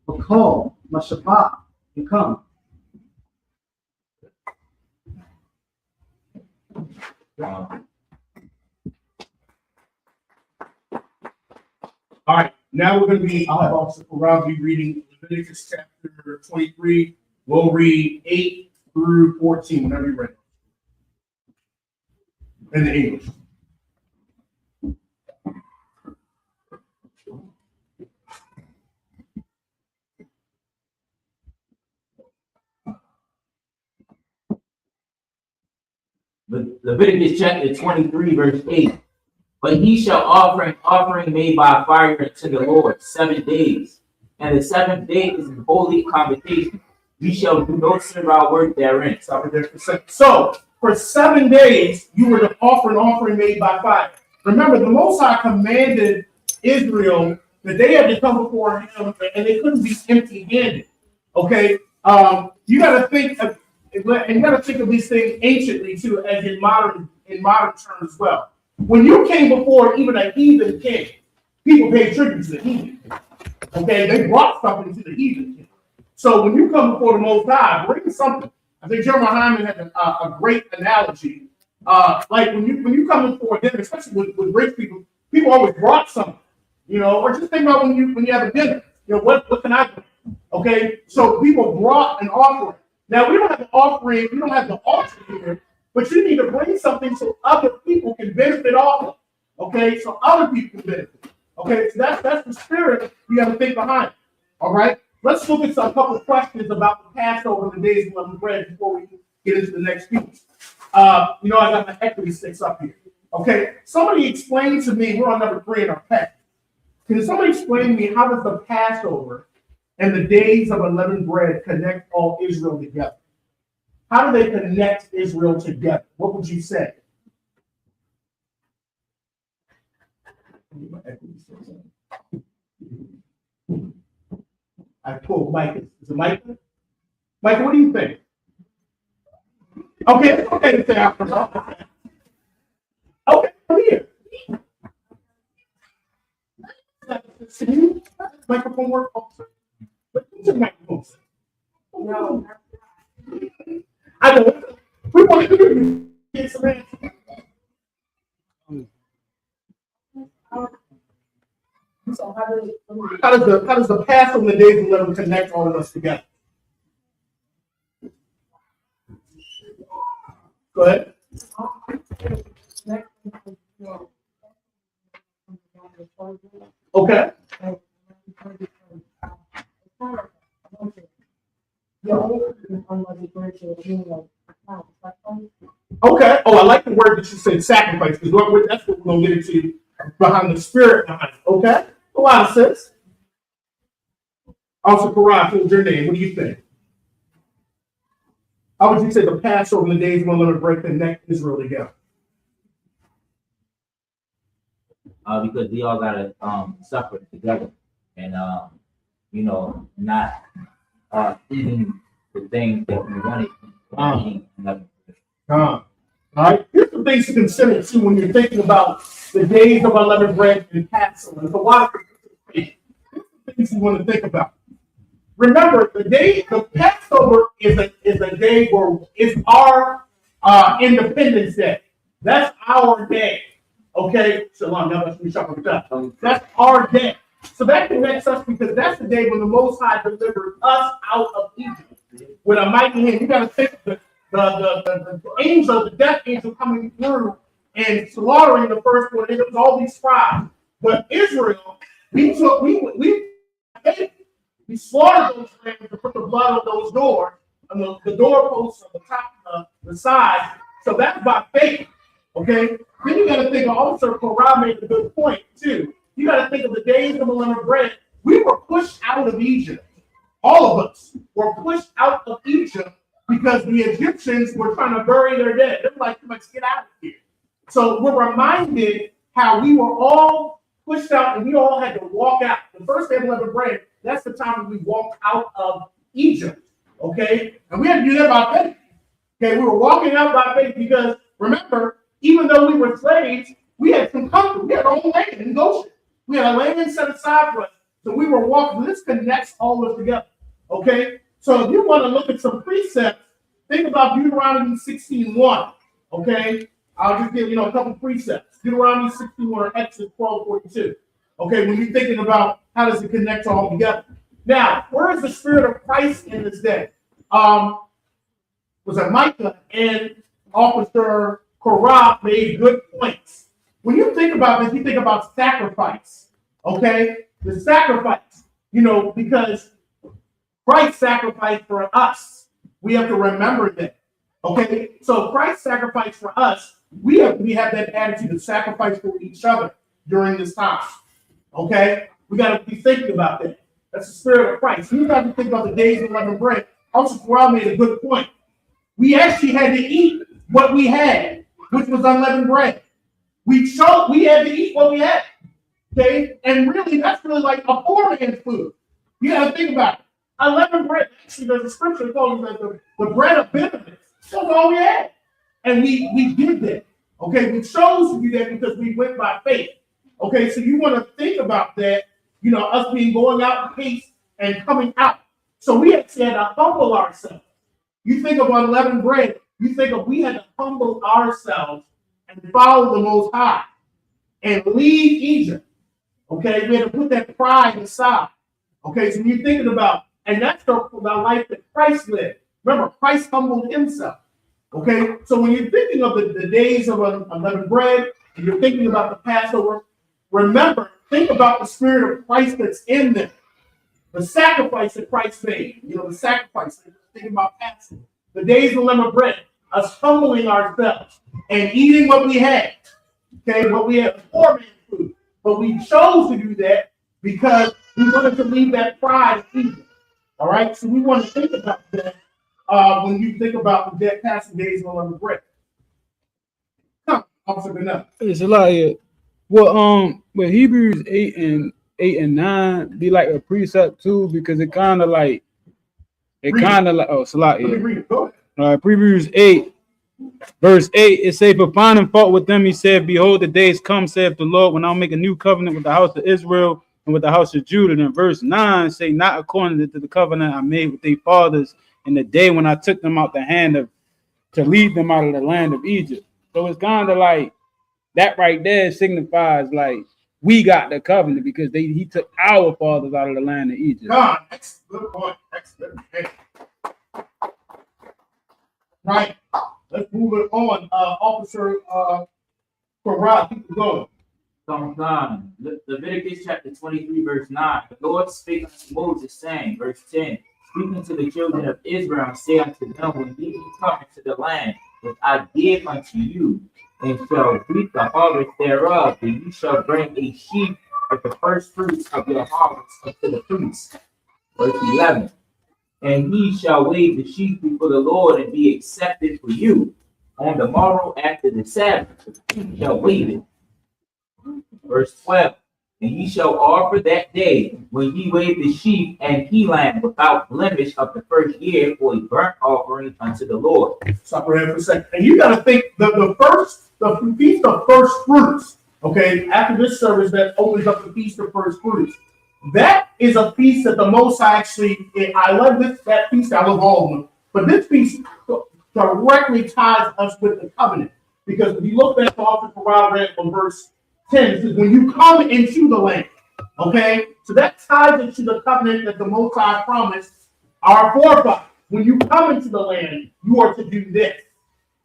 for Call, Mashaba, you come. All right, now we're going to be, I'll have also Rob be reading Leviticus chapter 23. We'll read 8 through 14 whenever you're ready. In the English. Leviticus chapter 23, verse 8. But he shall offer an offering made by fire unto the Lord 7 days. And the 7th day is an holy convocation. You shall do no servile work therein. Stop it there for a second. So, for 7 days, you were to offer an offering made by fire. Remember, the Most High commanded Israel that they had to come before him and they couldn't be empty-handed. Okay? You got to think of, and you got to think of these things anciently too, as in modern terms as well. When you came before even a heathen king, people paid tribute to the heathen. Okay, they brought something to the heathen king. So when you come before the Most High, bring something. I think Jeremiah Hyman had a great analogy. Like when you come before them, especially with rich people, people always brought something. You know, or just think about when you have a dinner. You know, what can I do? Okay, so people brought an offering. Now we don't have an offering, we don't have the altar here, but you need to bring something so other people can benefit off of. Okay, so other people can benefit. Okay, so that's the spirit you have to think behind. All right, let's look at a couple of questions about the Passover and the days of unleavened bread before we get into the next piece. I got my equity sticks up here. Okay, somebody explain to me, we're on number 3 in our pack. Can somebody explain to me how does the Passover and the days of unleavened bread connect all Israel together? How do they connect Israel together? What would you say? I pulled Mike. Is it Mike? Mike, what do you think? Okay, it's okay to say after. Okay, come here. Microphone work? No. I know. We want to hear you. Get some answers. So how does the past and the days of unleavened connect all of us together? Go ahead. Okay. Okay. Oh, I like the word that you said, sacrifice, because that's what we're going to get into behind the spirit behind it. Okay. A lot of sense. Also, Karan, what's your name? What do you think? How would you say the Passover and the days of unleavened bread connect Israel together? Because we all gotta suffer together, and not eating the things that we want to eat All right. Here's some things to consider too when you're thinking about the days of unleavened bread and Passover. There's a lot of things you want to think about. Remember, the Passover is a day where it's our Independence Day. That's our day. Okay, Shalom. That's our day. So that connects us because that's the day when the Most High delivered us out of Egypt with a mighty hand. You got to think the angel, the death angel coming through and slaughtering the firstborn. It was all these tribes. But Israel, we slaughtered those lambs to put the blood on those doors, on the doorposts on the top, the side. So that's by faith. Okay? Then you got to think of also, Korah made a good point too. You got to think of the days of unleavened bread. We were pushed out of Egypt. All of us were pushed out of Egypt because the Egyptians were trying to bury their dead. They were like, let's get out of here. So we're reminded how we were all pushed out and we all had to walk out. The first day of unleavened bread, that's the time when we walked out of Egypt. Okay? And we had to do that by faith. Okay, we were walking out by faith because remember, even though we were slaves, we had some comfort. We had our own land in Goshen. We had a land set aside for us. So we were walking. This connects all of us together. Okay? So if you want to look at some precepts, think about Deuteronomy 16:1. Okay? I'll just give a couple precepts. Deuteronomy 16:1 or Exodus 12:42. Okay, when you're thinking about how does it connect all together. Now, where is the Spirit of Christ in this day? Was it Micah and Officer Korah made good points. When you think about this, you think about sacrifice. Okay? The sacrifice, because Christ sacrificed for us. We have to remember that. Okay? So Christ sacrificed for us. We have that attitude of sacrifice for each other during this time. Okay? We got to be thinking about that. That's the Spirit of Christ. You got to think about the days of unleavened bread. Also, Korah made a good point. We actually had to eat what we had, which was unleavened bread. We had to eat what we had. Okay? And really, that's really like a poor man's food. You got to think about it. Unleavened bread, actually, there's a scripture called the bread of bitterness. That's all we had. And we did that. Okay? We chose to do that because we went by faith. Okay? So you want to think about that, us being going out in peace and coming out. So we actually had to humble ourselves. You think of unleavened bread, you think of we had to humble ourselves and follow the Most High and leave Egypt. Okay, we had to put that pride aside. Okay, so you're thinking about, and that's the life that Christ lived. Remember, Christ humbled himself. Okay, so when you're thinking of the days of unleavened bread, and you're thinking about the Passover, remember, think about the Spirit of Christ that's in them. The sacrifice that Christ made, the sacrifice. Thinking about Passover. The days of unleavened bread, us humbling ourselves and eating what we had. Okay, what we had, poor man's food. But we chose to do that because we wanted to leave that pride of Egypt. All right, so we want to think about that when you think about the Passover days of unleavened bread. Come, Officer enough. It's a lot here. Well, with Hebrews 8 and 9 be like a precept too, because it kind of like it's a lot here. All right, Hebrews 8, verse 8, it say, for finding fault with them, he said, behold, the days come, saith the Lord, when I'll make a new covenant with the house of Israel and with the house of Judah. And verse 9 say, not according to the covenant I made with their fathers in the day when I took them out the hand of to lead them out of the land of Egypt. So it's kind of like that right there signifies like we got the covenant because he took our fathers out of the land of Egypt. God, that's a good point. Excellent. Right. Let's move it on. Officer Korah, keep it going. Psalm 9, Leviticus chapter 23, verse 9. The Lord spake unto Moses, saying, verse 10, speaking to the children of Israel, say unto them, when ye come into the land which I give unto you, and shall reap the harvest thereof, and you shall bring a sheaf of the first fruits of your harvest unto the priest. Verse 11. And he shall wave the sheaf before the Lord and be accepted for you. On the morrow after the Sabbath, he shall wave it. Verse 12. And ye shall offer that day when ye wave the sheep and he lamb without blemish of the first year for a burnt offering unto the Lord. Stop right here for a second. And you got to think the feast of first fruits. Okay, after this service, that opens up the feast of first fruits. That is a feast that the Most High actually. I love that feast. I love all of them, but this feast directly ties us with the covenant, because if you look back off on verse 10, it says, when you come into the land, okay? So that ties into the covenant that the Most High promised our forefathers. When you come into the land, you are to do this.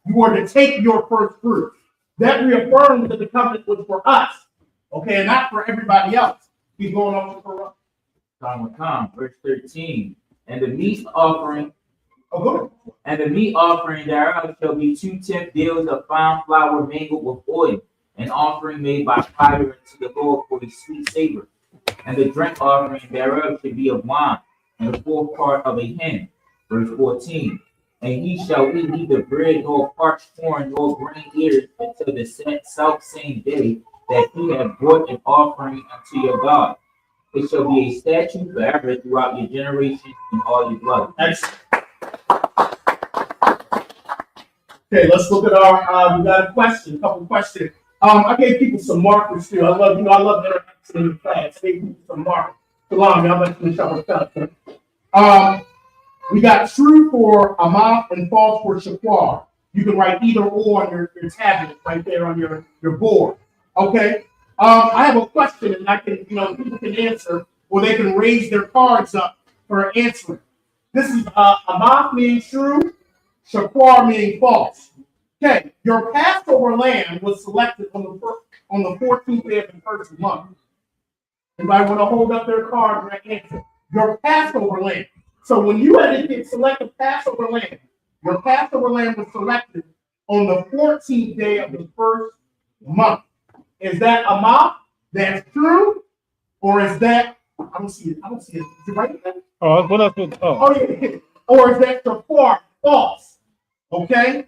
You are to take your first fruit. That reaffirms that the covenant was for us, okay, and not for everybody else. He's going on for us. Verse 13. And the meat offering, good. And the meat offering thereof shall be 2/10 deals of fine flour mingled with oil, an offering made by fire unto the Lord for a sweet savor. And the drink offering thereof should be of wine, and the fourth part of a hin. Verse 14. And ye shall eat neither bread nor parched corn nor grain ears until the self same day that he have brought an offering unto your God. It shall be a statute forever throughout your generations and all your blood. Excellent. Okay, let's look at our. We got a couple questions. I gave people some markers too. I love interacting in the class. I gave people some markers. Salami, I'll let you finish up. We got true for Amaf and false for Shaquar. You can write either or on your tablet right there on your board. Okay. I have a question, and I can, people can answer, or they can raise their cards up for answering. This is Amaf meaning true, Shaquar meaning false. Okay, your Passover lamb was selected on the 14th day of the first month. Anybody want to hold up their card and answer? Your Passover lamb. So when you had to select a Passover lamb, your Passover lamb was selected on the 14th day of the first month. Is that a mop? That's true? Or is that, I don't see it. Is it right there? Oh, what else? Oh, yeah. Or is that Shaquar false? Okay?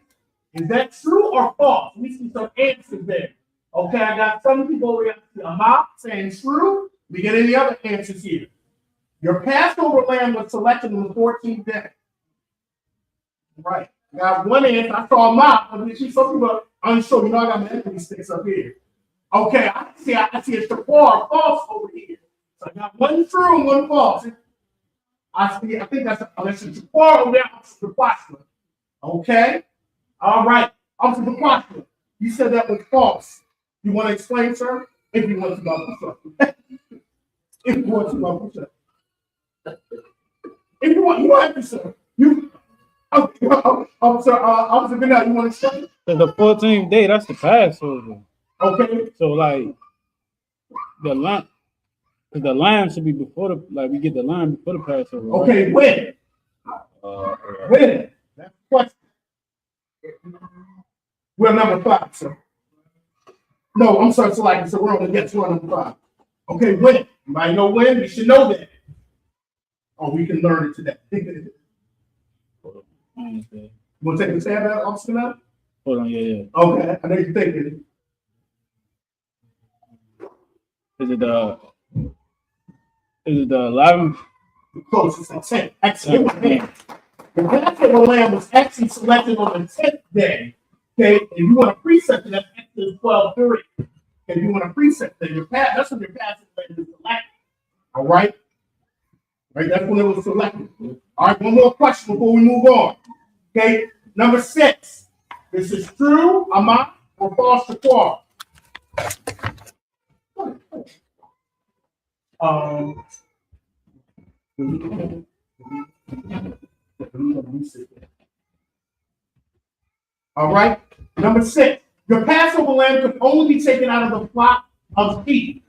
Is that true or false? We see some answers there. Okay, I got some people over here. A mop saying true. We get any other answers here. Your Passover lamb was selected on the 14th day. Right. I got one answer. I saw a mop. Some people unsure. I got my equity sticks up here. Okay, I see a Shaquar false over here. So I got one true and one false. I think that's a Shaquar over there. Shaquar. Okay. All right. Shaquar. You said that was false. You want to explain, sir? If you want to go If you want to go If you want, you have to, sir. Officer Bernard, you want to explain? The 14th day, that's the Passover. Okay. So like the lamb should be before we get the lamb before the Passover. Right? Okay, when? When? That's the question. We're number 5, sir. No, I'm sorry, so we're on the next one, number 5. Okay, when? Anybody know when? We should know that. Oh, we can learn it today. You want to take a stab at it, Officer now? Hold on, yeah. Okay, I know you're thinking. Is it the 11th? Close, it's the 10th. Excellent. The Passover lamb was actually selected on the 10th day. Okay, if you want to precept it, that's Exodus 12:3. If you want to precept it, that's when your Passover lamb is selected. All right? Right, that's when it was selected. All right, one more question before we move on. Okay, number 6. This is true, Amaf, or false, Shaquar. All right, number 6. Your Passover lamb could only be taken out of the flock of sheep.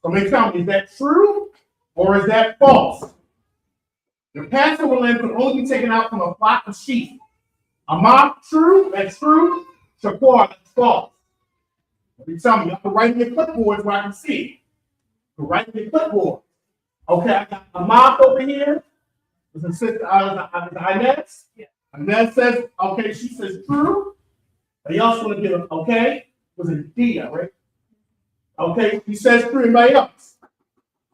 Somebody tell me, is that true or is that false? The Passover lamb could only be taken out from a flock of sheep. Amaf, true, that's true. Shaquar, that's false. You tell me, you have to write in your clipboard where I can see. You write in your clipboard. Okay, I got Amaf over here. There's a sister, Inez. Inez says, okay, she says true. Anybody else want to give it, okay? Was it Dia, right? Okay, he says true. Anybody else?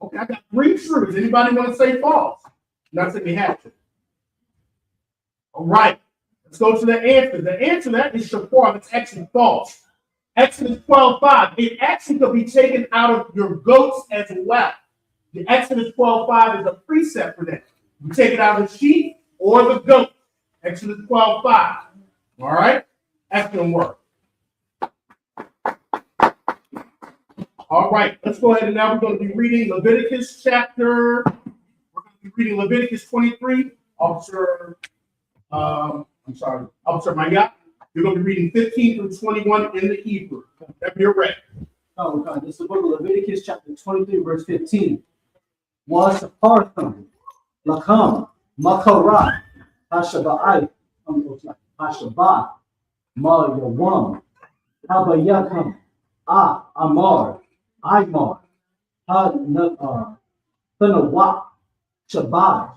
Okay, I got 3 truths. Anybody want to say false? Not saying you have to. All right, let's go to the answer. The answer to that is Shapar. It's actually false. Exodus 12:5. It actually could be taken out of your goats as well. The Exodus 12:5 is a precept for that. You take it out of the sheep or the goat. Exodus 12:5. All right, excellent work. All right, let's go ahead and now we're going to be reading Leviticus chapter. We're going to be reading Leviticus 23. Officer Mayat. You're going to be reading 15 through 21 in the Hebrew. Have you read? Oh, God. This is the book of Leviticus, chapter 23, verse 15. Was Partham, Lakam, Makarat, Hashaba'ai, Hashabah, Ma Yawam, Habayakam, Amar, Imar, Tanawak, Shabbat,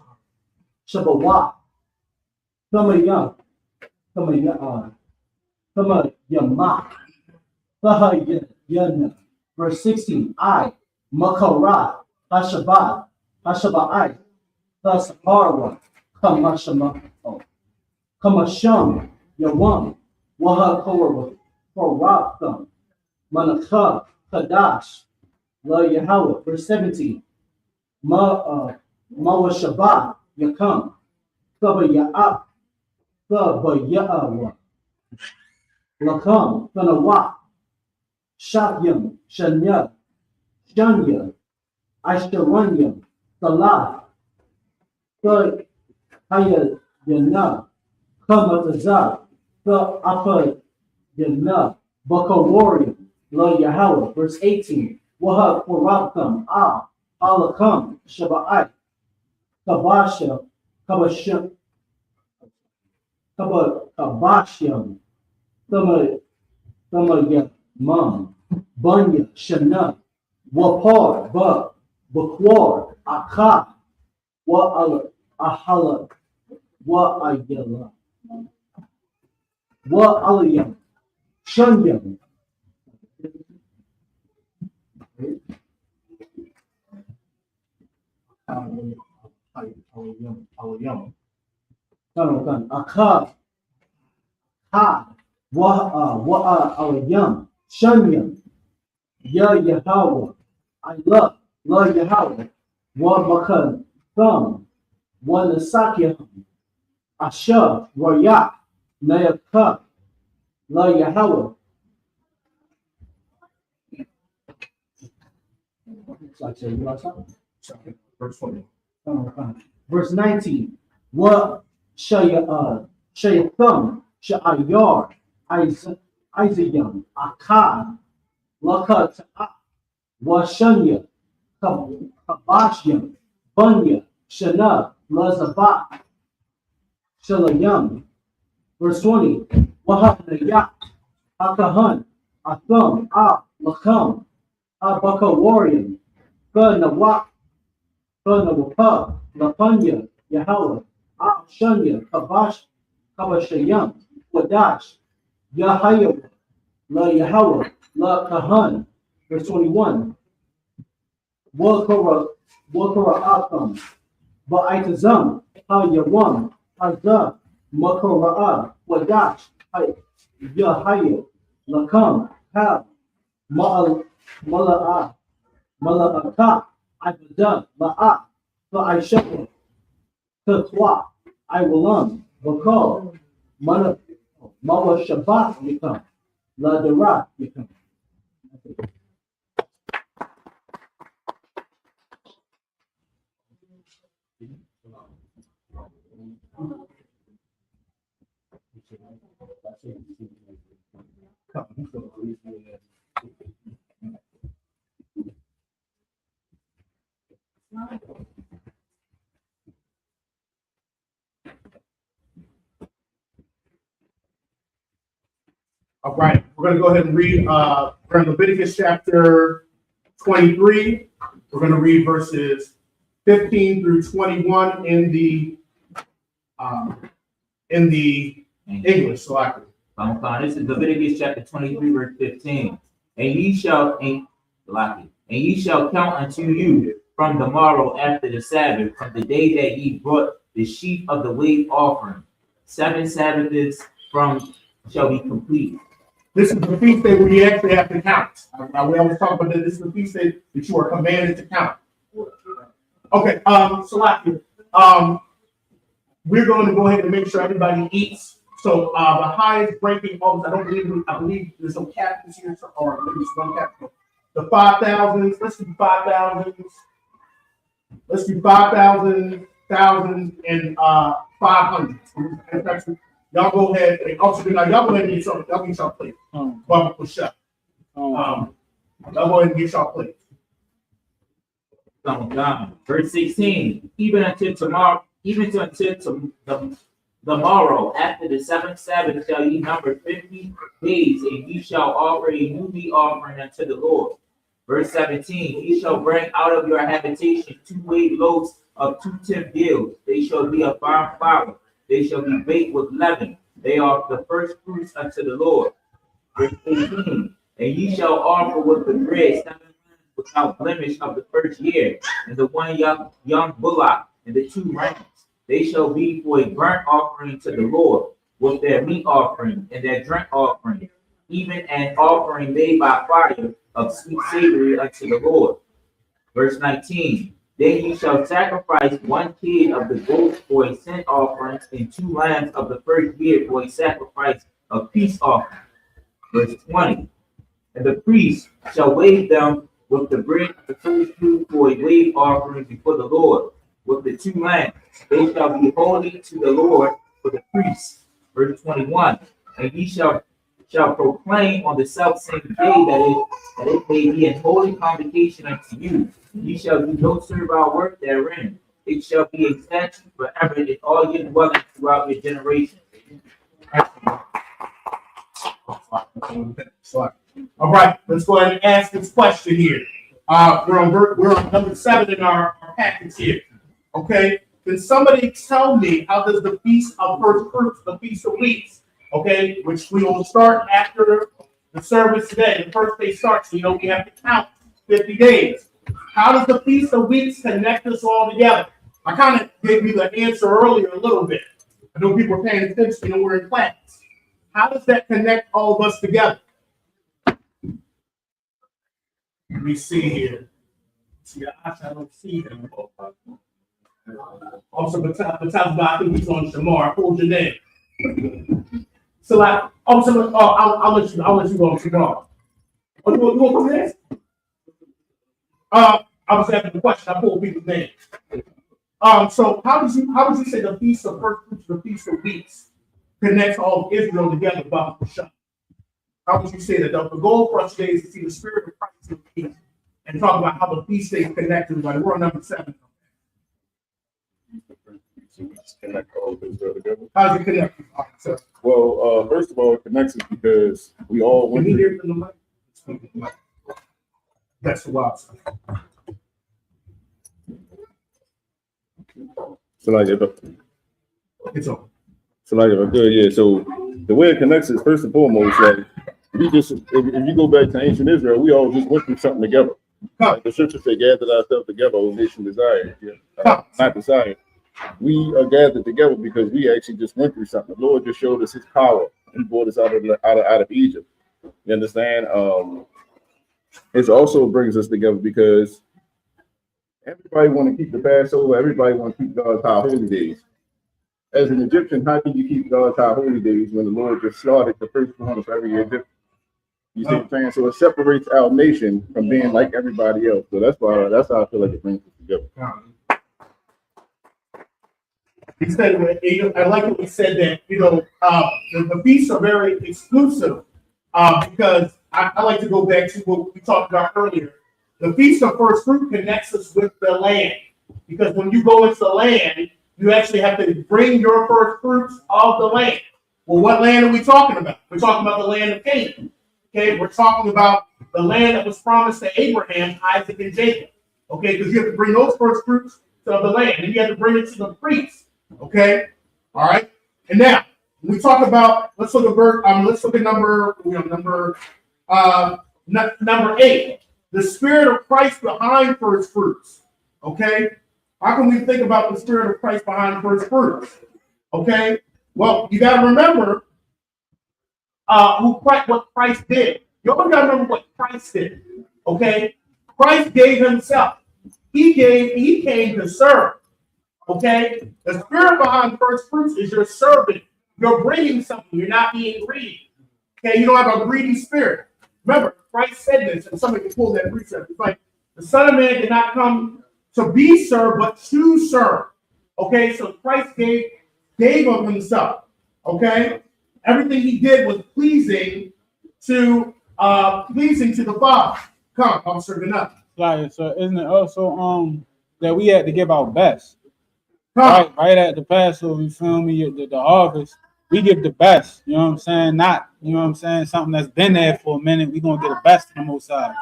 Shabawat, Tamayam, Tamayama, Tahayana. Verse 16. I, Makarat, Hashaba'ai, Tasharwa, Kamasham, Yawam, Waha Korabtham, Manakha, Kadash, La Yahweh. Verse 17. Mawashabah, Yakam, Kabaya'ah, Kabayawa, Lakam, Tanawak, Shakyam, Shanya, Shanya, Ashtaranyam, Salah, Haya Yana, Kamatazar, Apa Yana, Bakawarium, La Yahweh. Verse 18. Waha Korabkam, Alakam, Shaba'ai, Kabasha, Kabashyam, Thamayamam, Bunya, Shana, Wapar, Bakwar, Akha, Ahala, Ayala, Alayam, Shunyam. Akha, Alayam, Shunyam, Yahweh, I love Yahweh, Makan, Thumb, Nasakyam, Asha, Rayak, Nayaka, Yahweh. Verse 20. Verse 19. What Shayatham, Shayar, Isayam, Akkad, Lakat, Washanya, Kabashyam, Bunya, Shana, Lazabat, Shalayam. Verse 20. Wahanayak, Akahan, Atham, Lakam, Abakawarium, Nawak, Nawapa, Lapanya, Yahweh, Shanya, Kabashayam, Wadash, Yahayah, La Yahweh, La Kahan. Verse 21. Wakara Akam, Ba'itazam, Hayawam, Azah, Makara, Wadash, Yahayah, Lakam, Hab, Mala'ah, Mala'akah, Ibadah, La'ah, La'aishah, Katwa, Iwalam, Bakal, Mawa Shabbat, Yakam, La Dara, Yakam. All right, we're going to go ahead and read we're in Leviticus chapter 23. We're going to read verses 15 through 21 in the English. So I can. This is Leviticus chapter 23, verse 15. And ye shall And ye shall count unto you from the morrow after the Sabbath, from the day that ye brought the sheaf of the wave offering. 7 Sabbaths from shall be complete. This is the feast day where you actually have to count. We always talk about that. This is the feast day that you are commanded to count. Okay, Salaki, we're going to go ahead and make sure everybody eats. So the highest breaking office, I believe there's some captains here, or maybe it's one captain. The 5,000s, let's do 5,000s. Let's do 5,000, thousands, and 500s. Y'all go ahead and also y'all go ahead and get y'all plate. Barbecue chef. Y'all go ahead and get y'all plate. Verse 16, even until tomorrow, the morrow, after the 7th Sabbath, shall ye number 50 days, and ye shall offer a new meat offering unto the Lord. Verse 17, ye shall bring out of your habitation 2 wave loaves of 2 tenth deals. They shall be of fine flour. They shall be baked with leaven. They are the first fruits unto the Lord. Verse 18, and ye shall offer with the bread 7 without blemish of the first year, and the 1 young bullock, and the 2 rams. They shall be for a burnt offering to the Lord, with their meat offering and their drink offering, even an offering made by fire of sweet savory unto the Lord. Verse 19, then ye shall sacrifice 1 kid of the goats for a sin offering, and 2 lambs of the first year for a sacrifice of peace offering. Verse 20, and the priest shall wave them with the bread of the first fruit for a wave offering before the Lord, with the 2 lambs. They shall be holy to the Lord for the priests. Verse 21, and ye shall proclaim on the selfsame day that it may be an holy convocation unto you. Ye shall do no servile work therein. It shall be a statute forever in all your dwellings throughout your generations. All right, let's go ahead and ask this question here. We're on number 7 in our package here. Okay, can somebody tell me how does the Feast of First Fruits, the Feast of Weeks, okay, which we will start after the service today. The first day starts, we have to count 50 days. How does the Feast of Weeks connect us all together? I kind of gave you the answer earlier a little bit. I know people are paying attention, we're in class. How does that connect all of us together? Let me see here. See, I don't see him. Also, I think he's on Shamar. Hold your name. So, I'll let you go on Shamar. Oh, you want to come next? I was asking the question. I pulled people's names. So how would you say the Feast of First Fruits, the Feast of Weeks, connects all of Israel together about the Shabbat? How would you say that the goal for us today is to see the spirit of Christ in the feast and talk about how the feast days connect to we're on number 7. Connect all of Israel together. How does it connect? Well, first of all, it connects us because we all went Can you through. hear from the mic? That's the wild stuff. So like if It's on. So the way it connects is first and foremost, like if you go back to ancient Israel, we all just went through something together. Like the scripture say, gathered ourselves together, O nation desired. Not desired. We are gathered together because we actually just went through something. The Lord just showed us his power. He brought us out of Egypt. You understand? It also brings us together because everybody want to keep the Passover, everybody want to keep God's high holy days. As an Egyptian, how can you keep God's high holy days when the Lord just slaughtered the firstborn of every Egyptian? You see what I'm saying? So it separates our nation from being like everybody else. So that's how I feel like it brings us together. He said, I like what he said that, the feasts are very exclusive because I like to go back to what we talked about earlier. The Feast of First Fruit connects us with the land because when you go into the land, you actually have to bring your first fruits of the land. Well, what land are we talking about? We're talking about the land of Canaan. Okay, we're talking about the land that was promised to Abraham, Isaac, and Jacob. Okay, because you have to bring those first fruits to the land, and you have to bring it to the priests. Okay, all right. And now when we talk about, let's look at number 8. the Spirit of Christ behind first fruits. Okay? How can we think about the Spirit of Christ behind first fruits? Okay? Well, you got to remember what Christ did. You always got to remember what Christ did. Okay? Christ gave himself. He came to serve. Okay? The Spirit behind first fruits is your servant. You're bringing something. You're not being greedy. Okay? You don't have a greedy spirit. Remember, Christ said this, and somebody can pull that precept. It's like the Son of Man did not come to be served, but to serve. Okay, so Christ gave of himself. Okay, everything he did was pleasing to the Father. Come, I'm serving up. Like, so isn't it also that we had to give our best? Right at the Passover, you feel me? The harvest, we give the best. You know what I'm saying? Not, you know what I'm saying, something that's been there for a minute. We're gonna get the best from the Most High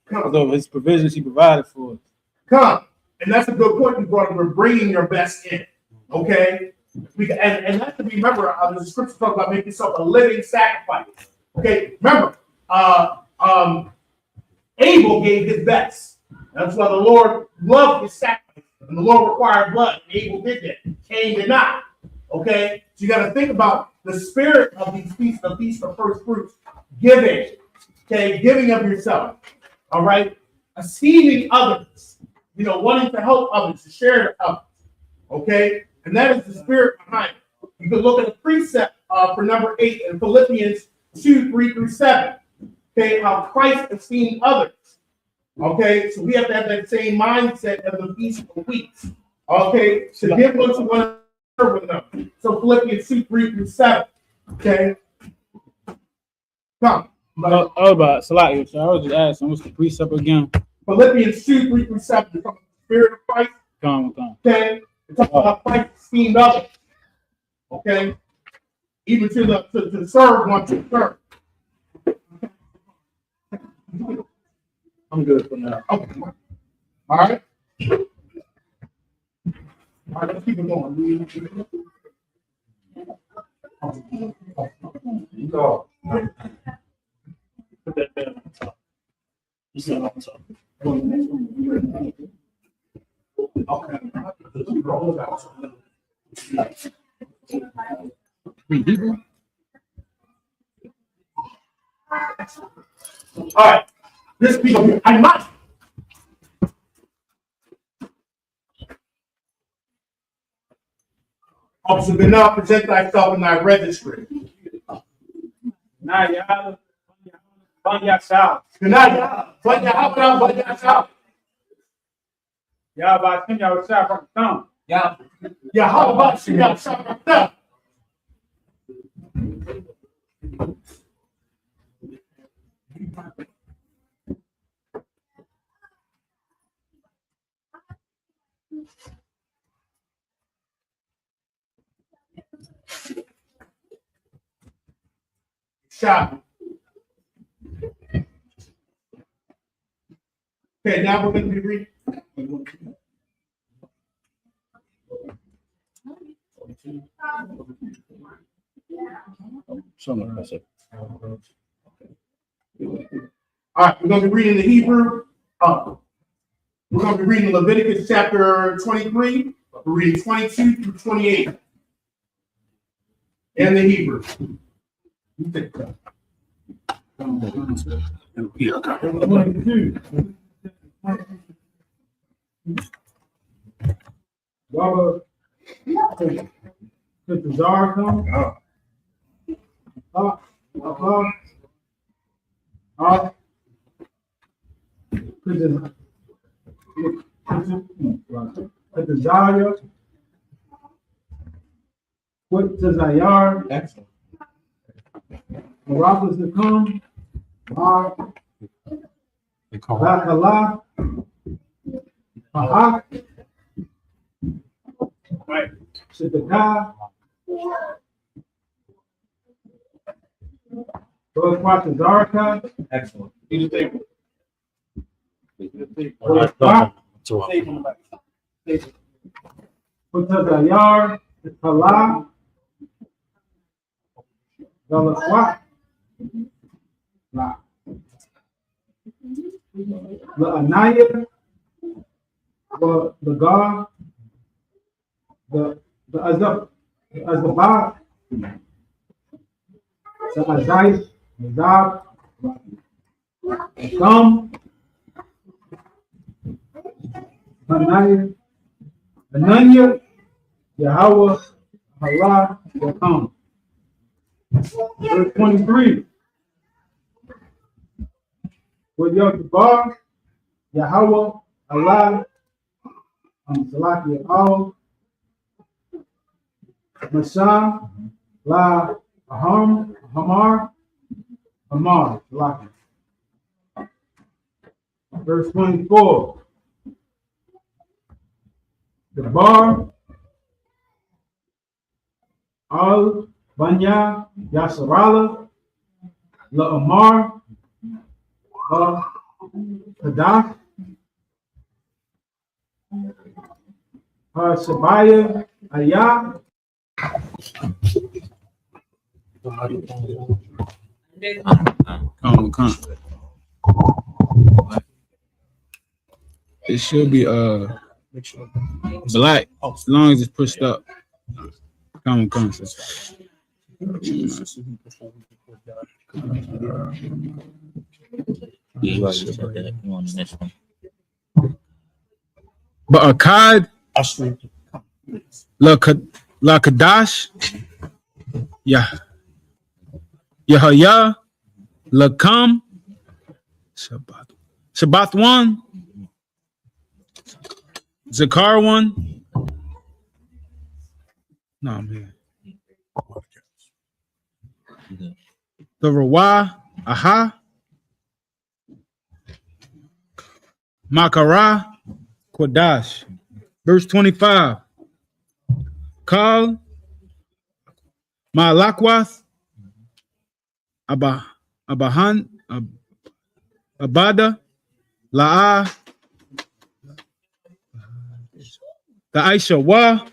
because of his provisions he provided for us. Come. And that's a good point you brought up. We're bringing your best in. Okay? And that's to be, remember, the scripture talks about making yourself a living sacrifice. Okay? Remember, Abel gave his best. That's why the Lord loved his sacrifice. And the Lord required blood. Abel did that. Cain did not. Okay? So you got to think about the spirit of these feasts, the feast of first fruits. Giving. Okay? Giving of yourself. All right? Esteeming others. You know, wanting to help others, to share to others. Okay? And that is the spirit behind it. You can look at the precept for number 8 in Philippians 2:3-7. Okay? How Christ esteemed others. Okay? So we have to have that same mindset of the Feast of Weeks. Okay? To give one to one another with them. So Philippians 2:3-7. Okay? Come. About Salaki, so I was just asking, what's the precept again? Philippians 2:3-7. From the Spirit of Christ. Come. Okay? It's about Christ esteemed others. Okay? Even to serve one to serve. I'm good for now. Okay. All right. All right, let's keep it going. Go. Put that down on top. You sit on top. Okay. All right. This people, I must. Officer, do not present thyself in thy registry. Nah, y'all. Y'all about to y'all shot from the thumb. Yeah, how about you got shot right there? Shot. Okay, now we're going to be reading. All right, we're going to be reading the Hebrew. We're going to be reading Leviticus chapter 23. We're reading 22-28 in the Hebrew. You take that. Baba, could the czar come? Could the Zaya? What does Ayar? Excellent. Morocco's to come. Bakala. Pahak. Right. Shitaka. Those parts of Zarka. Excellent. You just take Put the yard, the Pala, the Laswat. the Anaya, the God, the Azab, the Azabah, the Azai, the Zab, the Thumb, Ananya, Yahweh, Allah, the Thumb. Verse 23. With Yahweh, Yahweh, Allah, Salaki, Al, Mashah, La, Hamar, Salaki. Verse 24. The Bar, Al, Banya, Yasarala, La Amar, Kadah, Shabaya, Ayah. Come. It should be black as long as it's pushed up. Come. But Akkad, La Kadash, Yahya, Lakam, Shabbat 1, Zakar 1. No, man. The Rawah, Aha, Makara, Kodash. Verse 25. Kal, Malakwath, Abahan, Abada, La'ah, the Aisha Waha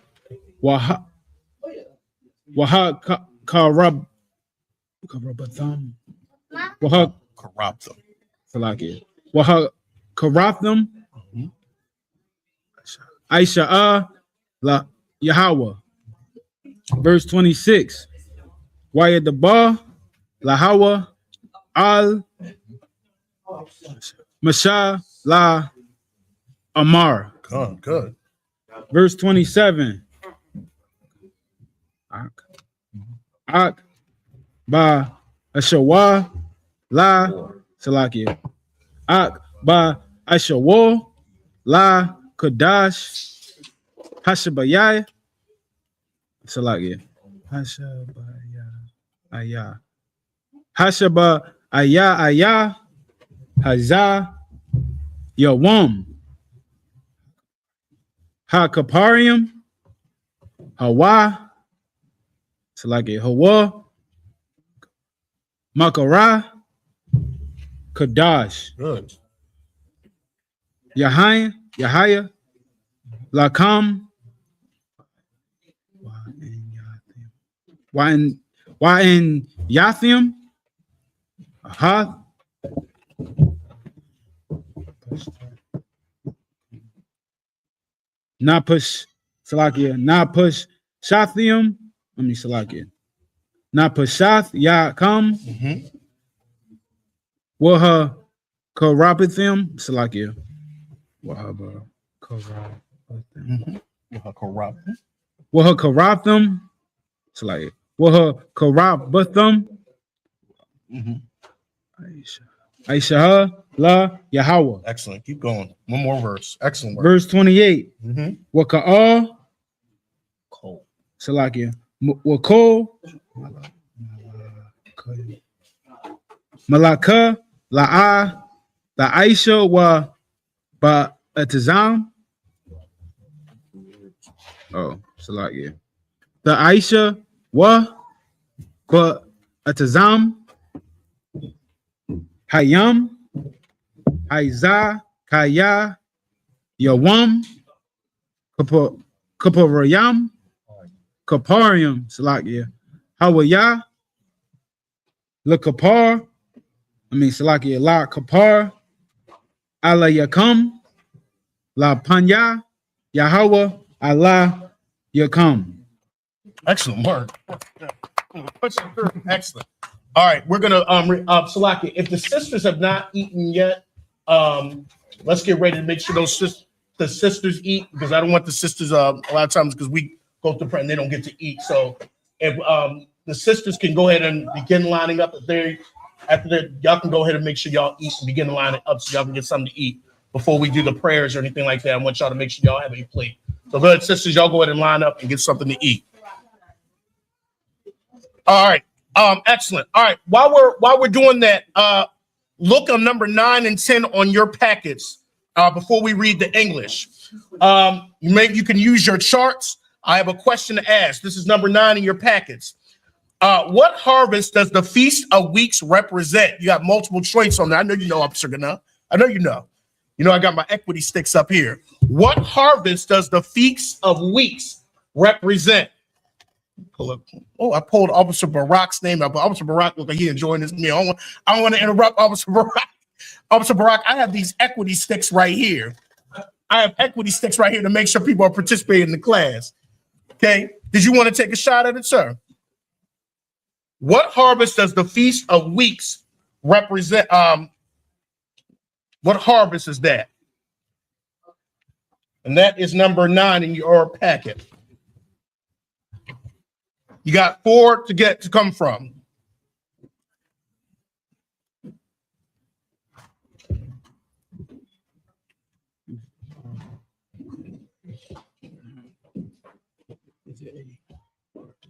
Karabatham, Waha Karabatham, Waha Karabatham, Aisha La Yahweh. Verse 26. Wayad the Ba, Lahawa, Al, Masha, La, Amar. Good. Verse 27. Ak, Ba, Ashawa, La, Salakia. Ak, Ba, Ashawa, La, Kadash, Hashabayai, Salakia. Hashabaya, Hashaba, Aya, Hazah, Yawam, Ha-Kaparium, Hawa, Salakia, Hawa, Makara, Kadash. Good. Yahaya, Lakam, Wa'in Yathim, Hath, Napush, Salakia, Napush, Shathium, Salakia, Napushath, Yakam, Waha, Karapithim, Salakia, Wahaba, Karapithim, Waha Karathim, Salakia, Waha Karabathim, Aisha, La, Yahweh. Excellent. Keep going. One more verse. Excellent work. Verse 28. Mm-hmm. Waka'ah, Salakia, Wakol, Malaka, La'ah, the Aisha wa Ba'atazam. Oh, Salakia. The Aisha wa Ba'atazam. Hayam, Aiza, Kaya, Yawam, Kaparayam, Kaparium, Salakia, Hawaya, La Kapar, Salakia, La Kapar, Allah Yakum, La Panya, Yahweh, Allah Yakum. Excellent word. Excellent. All right, we're gonna Salaki, if the sisters have not eaten yet, let's get ready to make sure the sisters eat, because I don't want the sisters a lot of times, because we go to prayer and they don't get to eat. So if the sisters can go ahead and begin lining up, y'all can go ahead and make sure y'all eat and begin lining up so y'all can get something to eat before we do the prayers or anything like that. I want y'all to make sure y'all have a plate. So go ahead, sisters, y'all go ahead and line up and get something to eat. All right. Excellent. All right. While we're doing that, look on number 9 and 10 on your packets before we read the English. You can use your charts. I have a question to ask. This is number 9 in your packets. What harvest does the Feast of Weeks represent? You got multiple choice on that. I know you know, Officer Gana. I know you know. You know, I got my equity sticks up here. What harvest does the Feast of Weeks represent? Pull up. Oh, I pulled Officer Barack's name up. Officer Barack look like he enjoying this meal. I don't want to interrupt Officer Barack. Officer Barack, I have these equity sticks right here. I have equity sticks right here to make sure people are participating in the class. Okay. Did you want to take a shot at it, sir? What harvest does the Feast of Weeks represent? What harvest is that? And that is number 9 in your packet. You got 4 to come from.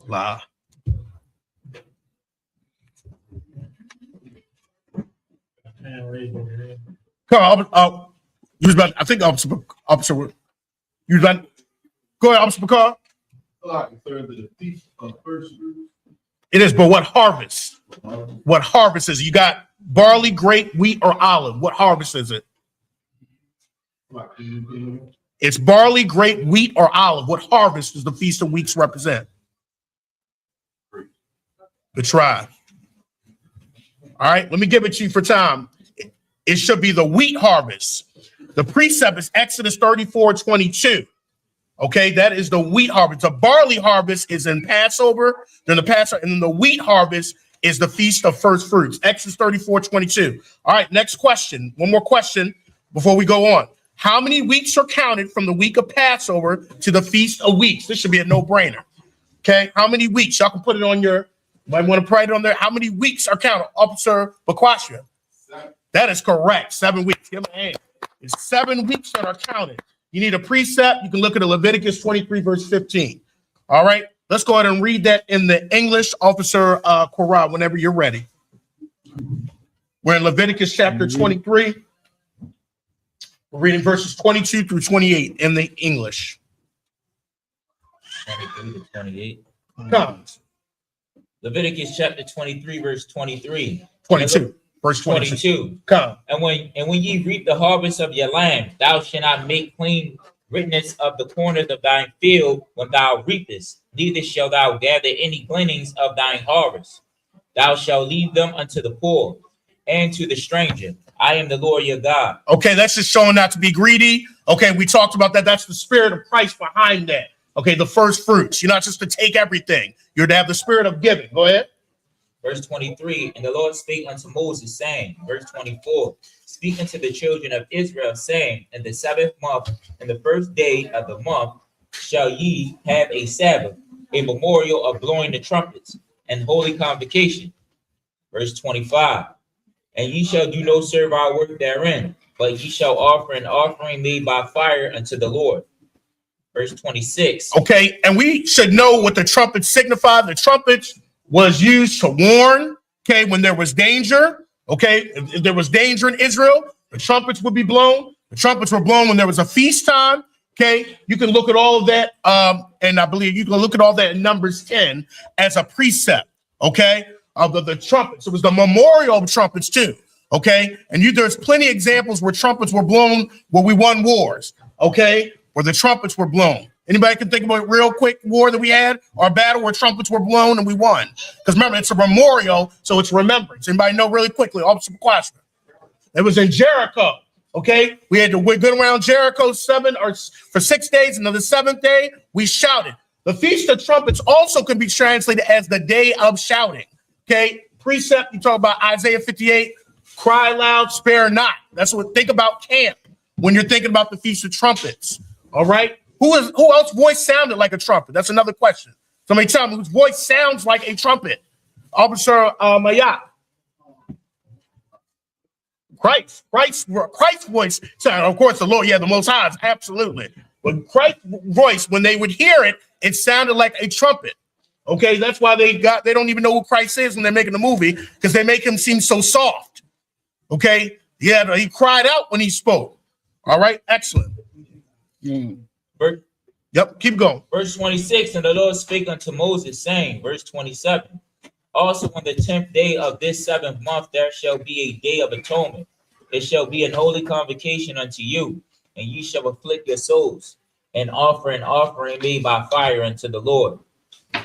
La. Carl, you was about. I think Officer. You was about. Go ahead, Officer McCall. It is, but what harvest? What harvest is it? You got barley, grape, wheat, or olive. What harvest is it? It's barley, grape, wheat, or olive. What harvest does the Feast of Weeks represent? The tribe. All right, let me give it to you for time. It should be the wheat harvest. The precept is Exodus 34:22. Okay, that is the wheat harvest. The barley harvest is in Passover, then the wheat harvest is the Feast of First Fruits. Exodus 34:22. All right, next question. One more question before we go on. How many weeks are counted from the week of Passover to the Feast of Weeks? This should be a no-brainer. Okay, how many weeks? Y'all can put it on your, might want to write it on there. How many weeks are counted? Officer Bakwasha. That is correct. 7 weeks. Give him a hand. It's 7 weeks that are counted. You need a precept. You can look at Leviticus 23, verse 15. All right. Let's go ahead and read that in the English, Officer Korah, whenever you're ready. We're in Leviticus chapter 23. We're reading verses 22 through 28 in the English. 28. Comes. Leviticus chapter 23, verse 23. 22. Verse 22. Come. And when ye reap the harvest of your land, thou shalt not make clean witness of the corners of thine field when thou reapest, neither shalt thou gather any gleanings of thine harvest. Thou shalt leave them unto the poor and to the stranger. I am the Lord your God. Okay, that's just showing not to be greedy. Okay, we talked about that. That's the spirit of Christ behind that. Okay, the first fruits. You're not just to take everything. You're to have the spirit of giving. Go ahead. Verse 23, and the Lord spake unto Moses, saying, verse 24, speak unto the children of Israel, saying, in the 7th month, in the first day of the month, shall ye have a Sabbath, a memorial of blowing the trumpets, and holy convocation. Verse 25, and ye shall do no servile work therein, but ye shall offer an offering made by fire unto the Lord. Verse 26. Okay, and we should know what the trumpets signify. The trumpets was used to warn, okay, when there was danger, okay, if there was danger in Israel, the trumpets would be blown. The trumpets were blown when there was a feast time, okay. You can look at all of that, and I believe you can look at all that in Numbers 10 as a precept, okay, of the trumpets. It was the memorial of trumpets too, okay, and there's plenty of examples where trumpets were blown where we won wars, okay, where the trumpets were blown. Anybody can think about a real quick war that we had or a battle where trumpets were blown and we won? Because remember, it's a memorial, so it's remembrance. Anybody know really quickly? Officer McQuaster. It was in Jericho. Okay, we're good around Jericho for 6 days, and on the 7th day, we shouted. The Feast of Trumpets also can be translated as the day of shouting. Okay, precept, you talk about Isaiah 58, cry loud, spare not. That's what, think about camp when you're thinking about the Feast of Trumpets. All right, who else voice sounded like a trumpet? That's another question. Somebody tell me whose voice sounds like a trumpet. Officer Mayat. Christ's voice sound, of course, the Lord, the Most High, absolutely. But Christ's voice, when they would hear it, it sounded like a trumpet. Okay, that's why they don't even know who Christ is when they're making the movie, because they make him seem so soft. Okay, yeah, he cried out when he spoke. All right, excellent. Yep, keep going. Verse 26, and the Lord spake unto Moses, saying, verse 27, also on the 10th day of this 7th month there shall be a day of atonement. It shall be an holy convocation unto you, and ye shall afflict your souls, and offer an offering made by fire unto the Lord.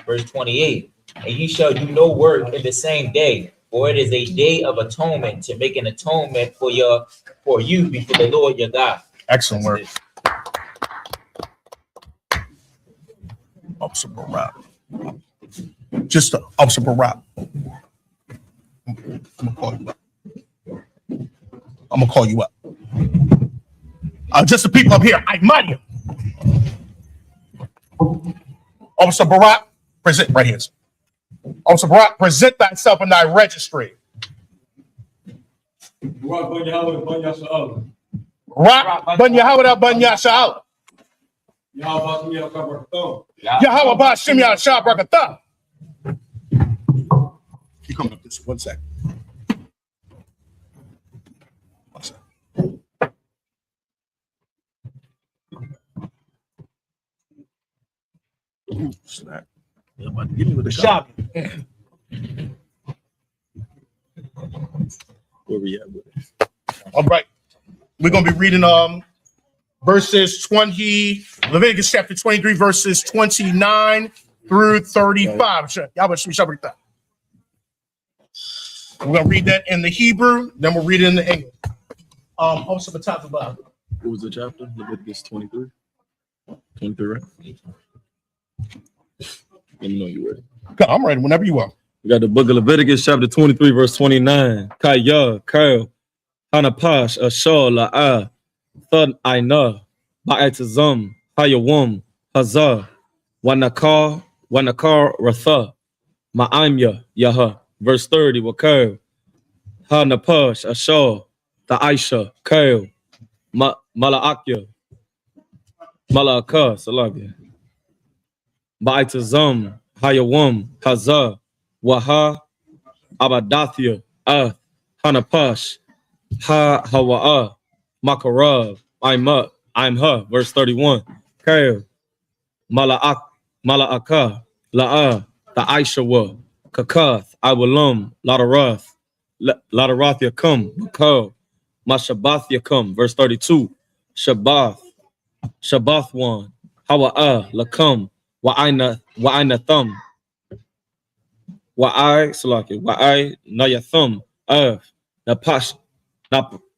Verse 28, and ye shall do no work in the same day, for it is a day of atonement, to make an atonement for you before the Lord your God. Excellent work. Officer Barak. Just Officer Barak. I'm gonna call you up. I'm gonna call you up. Just the people up here. I might you. Officer Barak, present right here. Officer Barak, present thyself in thy registry. Barak ban Yahweh ban Yasha'al. Yahweh ba Shem Yahshua Barakatah. You coming up this 1 second. Ooh, snap. Give me with the shop. Where we at with it? All right. We're gonna be reading verses 20, Leviticus chapter 23, verses 29 through 35. We're gonna read that in the Hebrew, then we'll read it in the English. Also the top of the Bible. What was the chapter? Leviticus 23? 23, right? Let me know you ready. I'm ready whenever you are. We got the book of Leviticus, chapter 23, verse 29. Kaya, Kyle, Hanapash, Ashar, La'a, Thud, Aina, Ba'atazum, Hayawum, Hazar, Wanakar, Ratha, Ma'amya, Yaha. Verse 30, Wakar, Hanapash, Ashar, Ta'aisha, Kyle, Mala'akya, Mala'aka, Salagya. Ba'atazum, Hayawum, Hazar, Waha, Abadathia, Hanapash, Hawa'a, Makarav, I'm her. Verse 31. Kail, Mala'aka, La'a, Ta'aishawa, Kakath, Iwalum, Ladarath, Ladarath Yakum, Makal, Mashabath Yakum. Verse 32. Shabath one, Hawa'a, Lakum, Wa'aina thumb. Wa'ai nayathum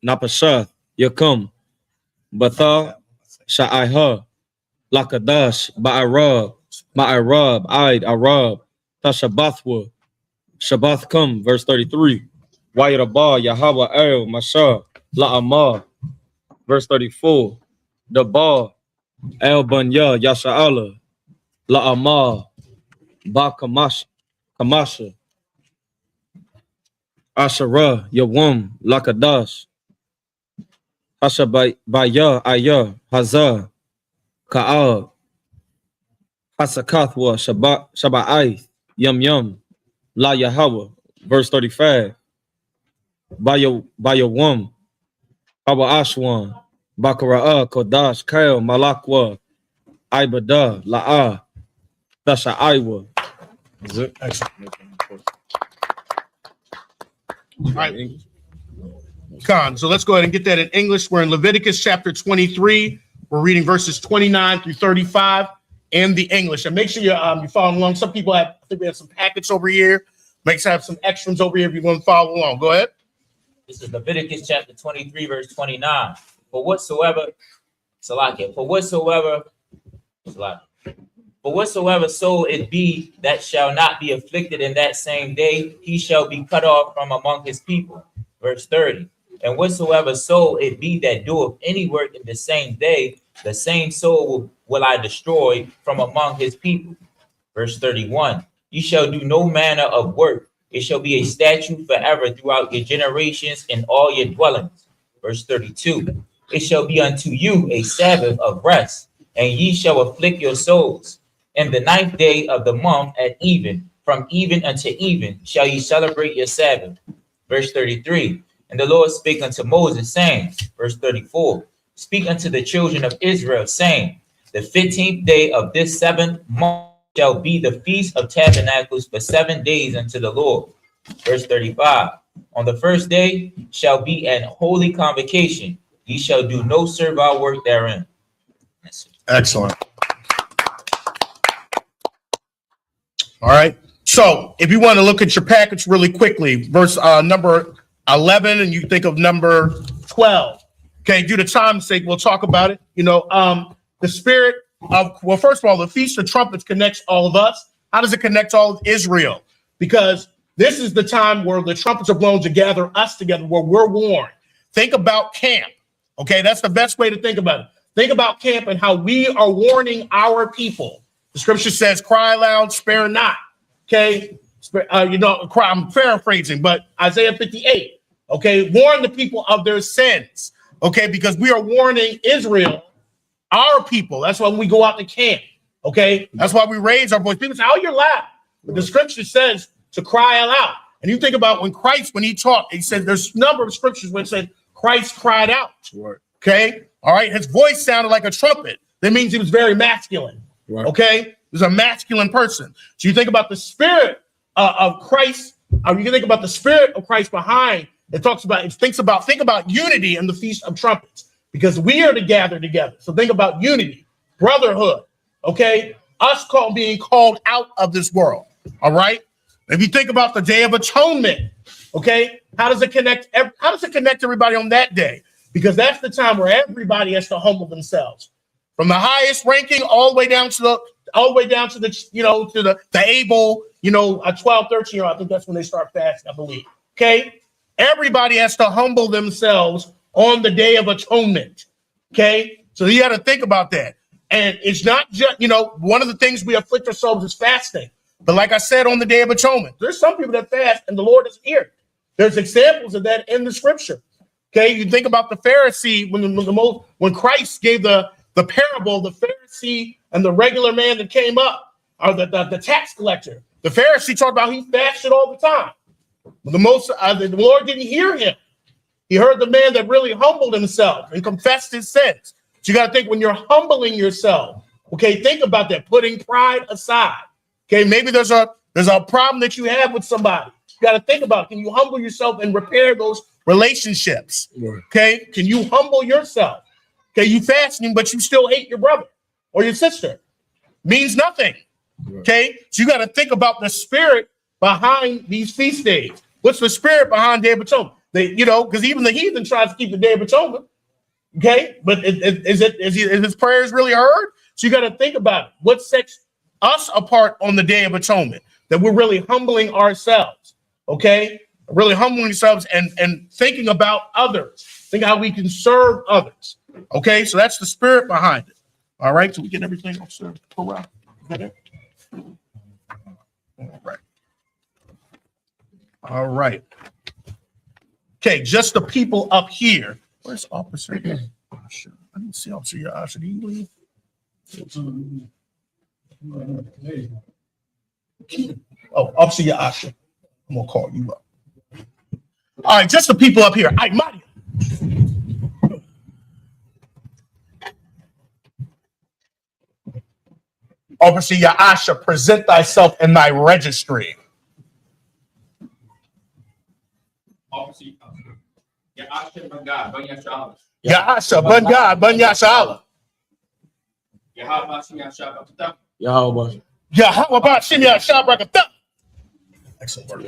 napashath yakum batha sha'aiha lakadash ba'arab aid arab tashabathwa shabath kum. Verse 33. Wa'irabah Yahweh el masha la'amah. Verse 34. Dabah el banya yasha'ala la'amah ba'kamash Kamasha, Ashara, Yawum, Lakadash, Hashabaya, Ayah, Hazar, Ka'al, Hasakathwa, Shaba'ai, Yum, La Yahweh. Verse 35. Bayawum, Hawa Ashwan, Bakara'a, Kodash, Kail, Malakwa, Ibada, La'a, Dasha Iwa. Excellent. All right. Con. So let's go ahead and get that in English. We're in Leviticus chapter 23. We're reading verses 29 through 35 in the English. And make sure you're following along. Some people I think we have some packets over here. Make sure I have some extras over here if you want to follow along. Go ahead. This is Leviticus chapter 23, verse 29. For whatsoever soul it be that shall not be afflicted in that same day, he shall be cut off from among his people. Verse 30. And whatsoever soul it be that doeth any work in the same day, the same soul will I destroy from among his people. Verse 31. Ye shall do no manner of work. It shall be a statute forever throughout your generations in all your dwellings. Verse 32. It shall be unto you a Sabbath of rest, and ye shall afflict your souls. In the 9th day of the month at even, from even unto even, shall ye celebrate your Sabbath. Verse 33. And the Lord spake unto Moses, saying, verse 34, speak unto the children of Israel, saying, the 15th day of this 7th month shall be the feast of tabernacles for 7 days unto the Lord. Verse 35. On the first day shall be an holy convocation. Ye shall do no servile work therein. Excellent. All right. So if you want to look at your package really quickly, verse number 11, and you think of number 12. Okay, due to time's sake, we'll talk about it. The spirit of, well, first of all, the Feast of Trumpets connects all of us. How does it connect all of Israel? Because this is the time where the trumpets are blown to gather us together, where we're warned. Think about camp. Okay, that's the best way to think about it. Think about camp and how we are warning our people. The scripture says, cry loud, spare not. Okay, I'm paraphrasing, but Isaiah 58. Okay, warn the people of their sins. Okay, because we are warning Israel, our people. That's why we go out to camp. Okay, that's why we raise our voice. People say, "Oh, you're loud," but the scripture says to cry out. And you think about when Christ, when he talked, he said there's a number of scriptures where it said Christ cried out. Right. Okay, all right. His voice sounded like a trumpet. That means he was very masculine. Right. Okay, he was a masculine person. So you think about the spirit of Christ. You can think about the spirit of Christ behind. It talks about, think about unity in the Feast of Trumpets, because we are to gather together. So think about unity, brotherhood, okay? Us being called out of this world, all right? If you think about the Day of Atonement, okay? How does it connect everybody on that day? Because that's the time where everybody has to humble themselves, from the highest ranking all the way down to the able, a 12, 13-year-old. I think that's when they start fasting, I believe. Okay. Everybody has to humble themselves on the Day of Atonement. Okay. So you got to think about that. And it's not just, one of the things we afflict ourselves is fasting. But like I said, on the Day of Atonement, there's some people that fast and the Lord is here. There's examples of that in the scripture. Okay. You think about the Pharisee when Christ gave the parable, the Pharisee and the regular man that came up, or the tax collector. The Pharisee talked about he fasted all the time. But the Lord didn't hear him. He heard the man that really humbled himself and confessed his sins. So you got to think, when you're humbling yourself, okay, think about that, putting pride aside. Okay, maybe there's a problem that you have with somebody. You got to think about, can you humble yourself and repair those relationships? Okay, can you humble yourself? Okay, you fasting, but you still hate your brother or your sister. Means nothing. Okay, so you got to think about the spirit behind these feast days. What's the spirit behind Day of Atonement? Because even the heathen tries to keep the Day of Atonement. Okay, but is his prayers really heard? So you got to think about it. What sets us apart on the Day of Atonement? That we're really humbling ourselves. Okay, really humbling ourselves and thinking about others. Think how we can serve others. Okay, so that's the spirit behind it. All right, so we get everything off, sir. Pull around. All right. Okay, just the people up here. Where's Officer Asha? I didn't see Officer Asha. Did he leave? Oh, Officer Asha. I'm gonna call you up. All right, just the people up here. All right, Mario. Officer Yaasha, present thyself in thy registry. Officer Yaasha Bangad, Banyashala. Yaasha Bangad, Banyashala. Yahweh Shabbat. Yahweh. Yahweh Shimya Shabrakata. Excellent work.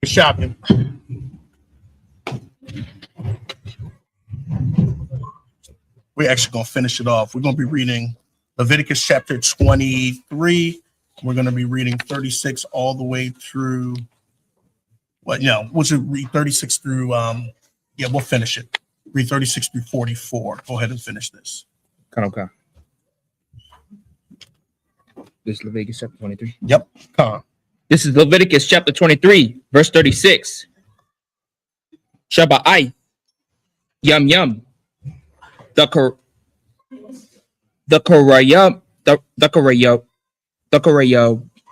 Shopping. We're actually going to finish it off. We're going to be reading Leviticus chapter 23. We're going to be reading 36 all the way through. We'll just read 36 through. We'll finish it. Read 36 through 44. Go ahead and finish this. Okay. This is Leviticus chapter 23. Yep. Come. This is Leviticus chapter 23, verse 36. Shabbai, yum yum. The Koraya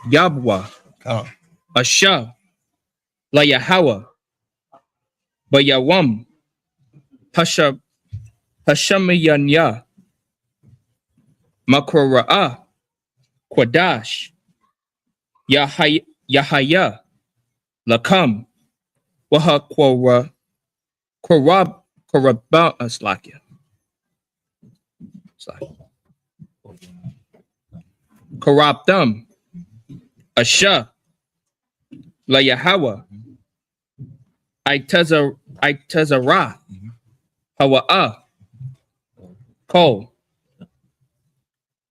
Yabwa, Asha, La Yahawa, Bayawam, Hashamayanya, Makrara'a, Quadash, Yahaya, Lakam, Waha Koraba Slakia. Korabtham, Asha, La Yahawa, Itazara, Hawa'a, Kol,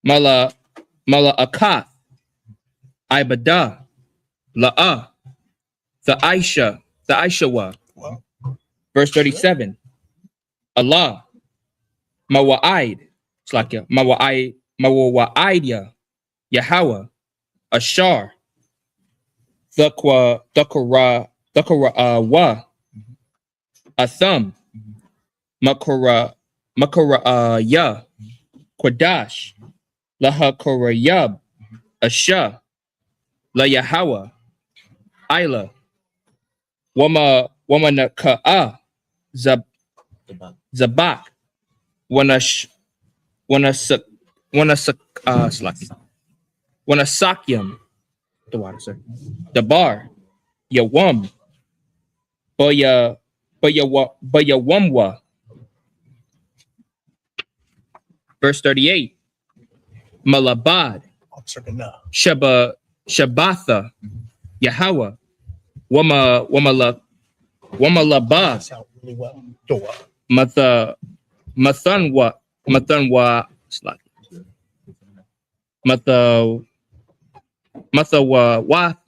Mala Akath, Ibada, La'a, the Aishawa. Verse 37. Allah, Mawa'id, it's like Mawa'idya, Yahweh, Ashar, Thakra wa, Atham, Makara ya, Quadash, Laha Korayab, Asha, La Yahweh, Ila, Wamanaka'a, Zabak, Wanasakyam, the water, sir. The bar, Yawam, Bayawamwa. Verse 38. Malabad, Shabatha, Yahweh, Wamalabad, Mathanwa, Mathawa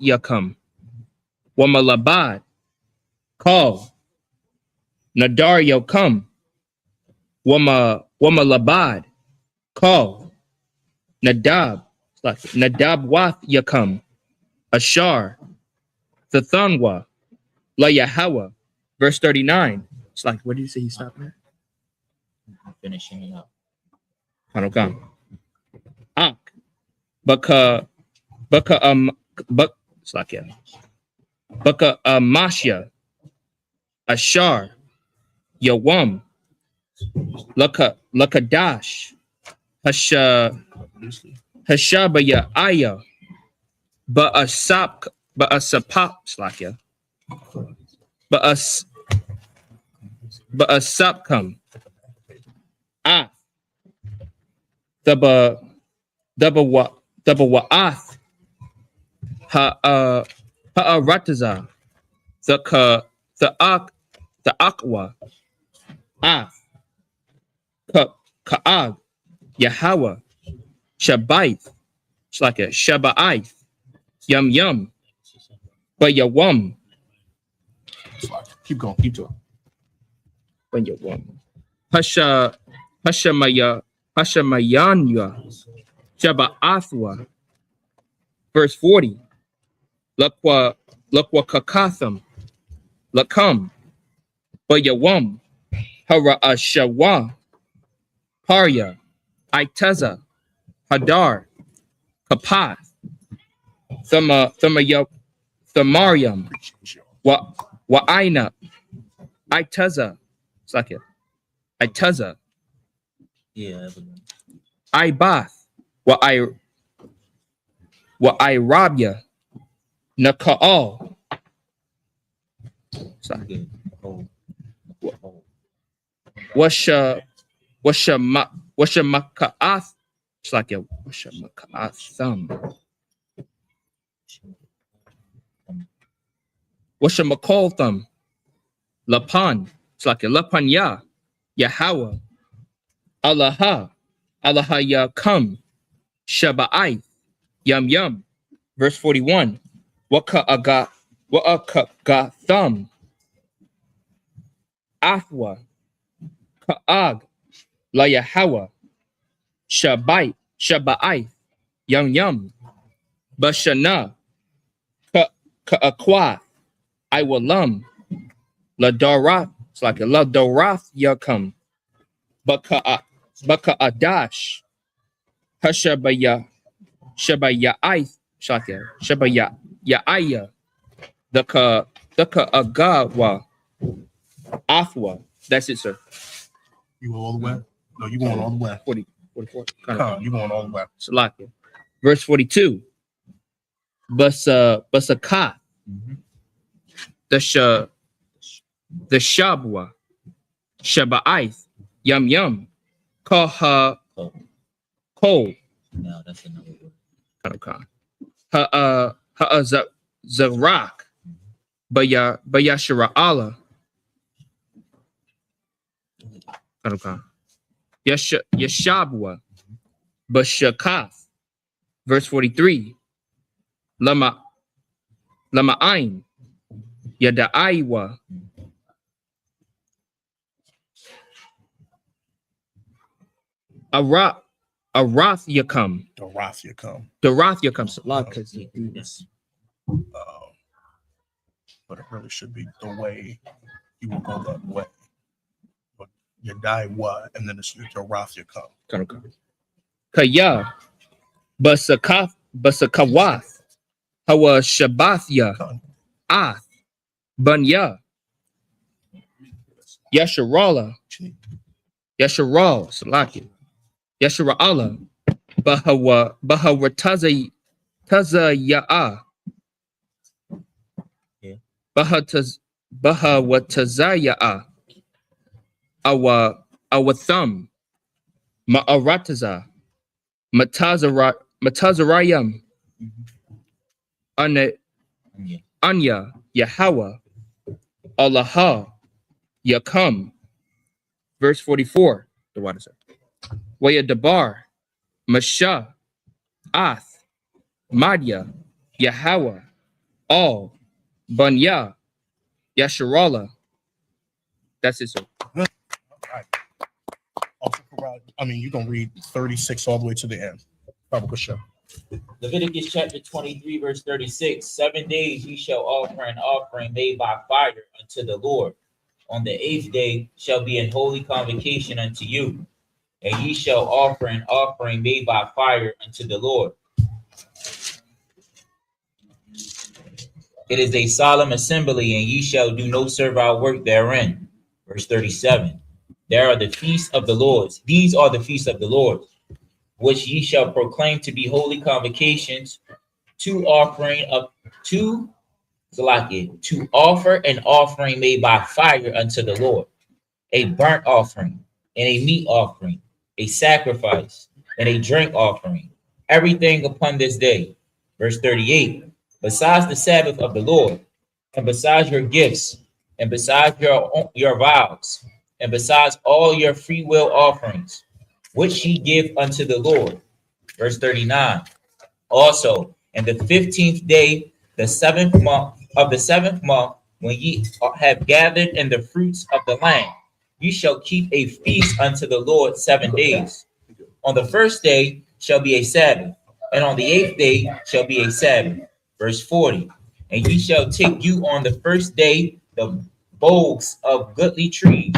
Yakam, Wamalabad, Call, Nadar Yokum, Wamalabad, Call, Nadab, Nadab Wath Yakam, Ashar, Thathanwa, La Yahawa. Verse 39. It's like, what did you say he stopped at? Finishing it up. Hanukam. Ak. Baka it's like yeah. Baka Masya. Ashar. Yawam. Lakadash. Hashabaya Aya. Ba'asapap it's like yeah. Ba'asapkam. Ah. Wa'ath. Ha'arataza. The Akwa. Ah. Ka'ag. Yahweh. Shabaith. It's like a Shaba'ith. Yum yum. Bayawam. Keep going. Bayawam. Hashamayanya. Shaba'athwa. Verse 40. Lakwa kakatham. Lakam. Bayawam. Hara'ashawa. Parya. Iteza. Hadar. Kapath. Thamariam. Wa'aina. Iteza. It's like it. Iteza. Yeah. Ibath. Wa'irabya. Naka'al. Sorry. Washamaka'ath. It's like a Washamaka'ath thumb. Washamakoltham, Lapan, it's like a Lapanya, Yahweh, Allaha, Allaha Yakum, Shaba'ai, Yum Yum. Verse 41. Waka Thumb, Athwa, Ka'ag, La Yahweh, Shaba'ai, Yum Yum, Bashana, Ka'akwa, Iwalam, La Darath, it's like a La Darath Yakum, Baka Adash, Hashabaya, Shabaya'ai, Shabaya'aya, the Agawa, Athwa. That's it, sir. You go all the way? No, you going all the way. 40, 44. Come, you going all the way. Salakia. Verse 42. Basaka. The Shabwa. Shaba'ith. Yum Yum. Kol. No, that's another word. Zarak. Bayashara Allah. Yeshabwa. Bashakaf. Verse 43. Lama'ain. Yada'aiwa. Arath Yakum. Darath Yakum. Darath Yakum. Because they do this. But it really should be the way you will go that way. But you die what? And then it's Darath Yakum. Kaya. Basakawath. Hawa Shabathya. Ath. Bunya. Yasharala. Yasharal. Salaki. Yashara'ala. Bahawataza Ya'a. Bahawatazaya'a. Our thumb. Ma'arataza. Matazarayam. Anya. Yahweh. Allaha. Yakum. Verse 44. The water said. Waya Dabar. Masha. Ath. Madya. Yahweh. All. Bunya. Yasharala. That's it, sir. All right. Also, you're going to read 36 all the way to the end. Probably show. Leviticus chapter 23, verse 36. 7 days ye shall offer an offering made by fire unto the Lord. On the 8th day shall be an holy convocation unto you, and ye shall offer an offering made by fire unto the Lord. It is a solemn assembly, and ye shall do no servile work therein. Verse 37. There are the feasts of the Lords. These are the feasts of the Lord, which ye shall proclaim to be holy convocations, to offer an offering made by fire unto the Lord, a burnt offering and a meat offering, a sacrifice and a drink offering, everything upon this day. Verse 38. Besides the Sabbath of the Lord, and besides your gifts, and besides your vows, and besides all your free will offerings, which ye give unto the Lord. Verse 39. Also, in the 15th day, the 7th month of the 7th month, when ye have gathered in the fruits of the land, ye shall keep a feast unto the Lord 7 days. On the first day shall be a Sabbath, and on the 8th day shall be a Sabbath. Verse 40. And ye shall take you on the first day the boughs of goodly trees,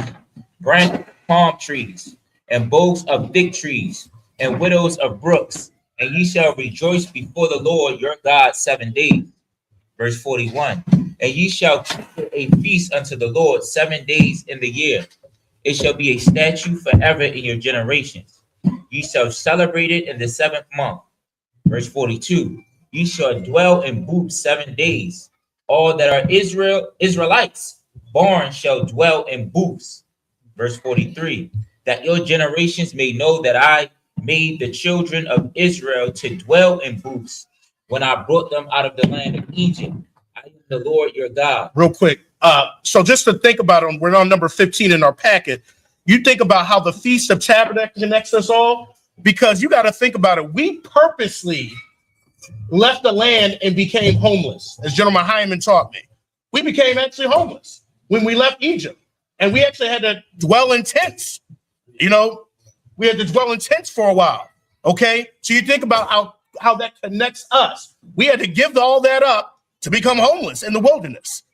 branch palm trees, and boughs of thick trees, and widows of brooks, and ye shall rejoice before the Lord your God 7 days. Verse 41. And ye shall keep a feast unto the Lord 7 days in the year. It shall be a statute forever in your generations. Ye shall celebrate it in the 7th month. Verse 42. Ye shall dwell in booths 7 days. All that are Israelites born shall dwell in booths. Verse 43. That your generations may know that I made the children of Israel to dwell in booths when I brought them out of the land of Egypt. I am the Lord your God. Real quick. So just to think about them, we're on number 15 in our packet. You think about how the Feast of Tabernacles connects us all, because you got to think about it. We purposely left the land and became homeless, as General Hyman taught me. We became actually homeless when we left Egypt, and we actually had to dwell in tents. You know, we had to dwell in tents for a while. Okay, so you think about how that connects us. We had to give all that up to become homeless in the wilderness.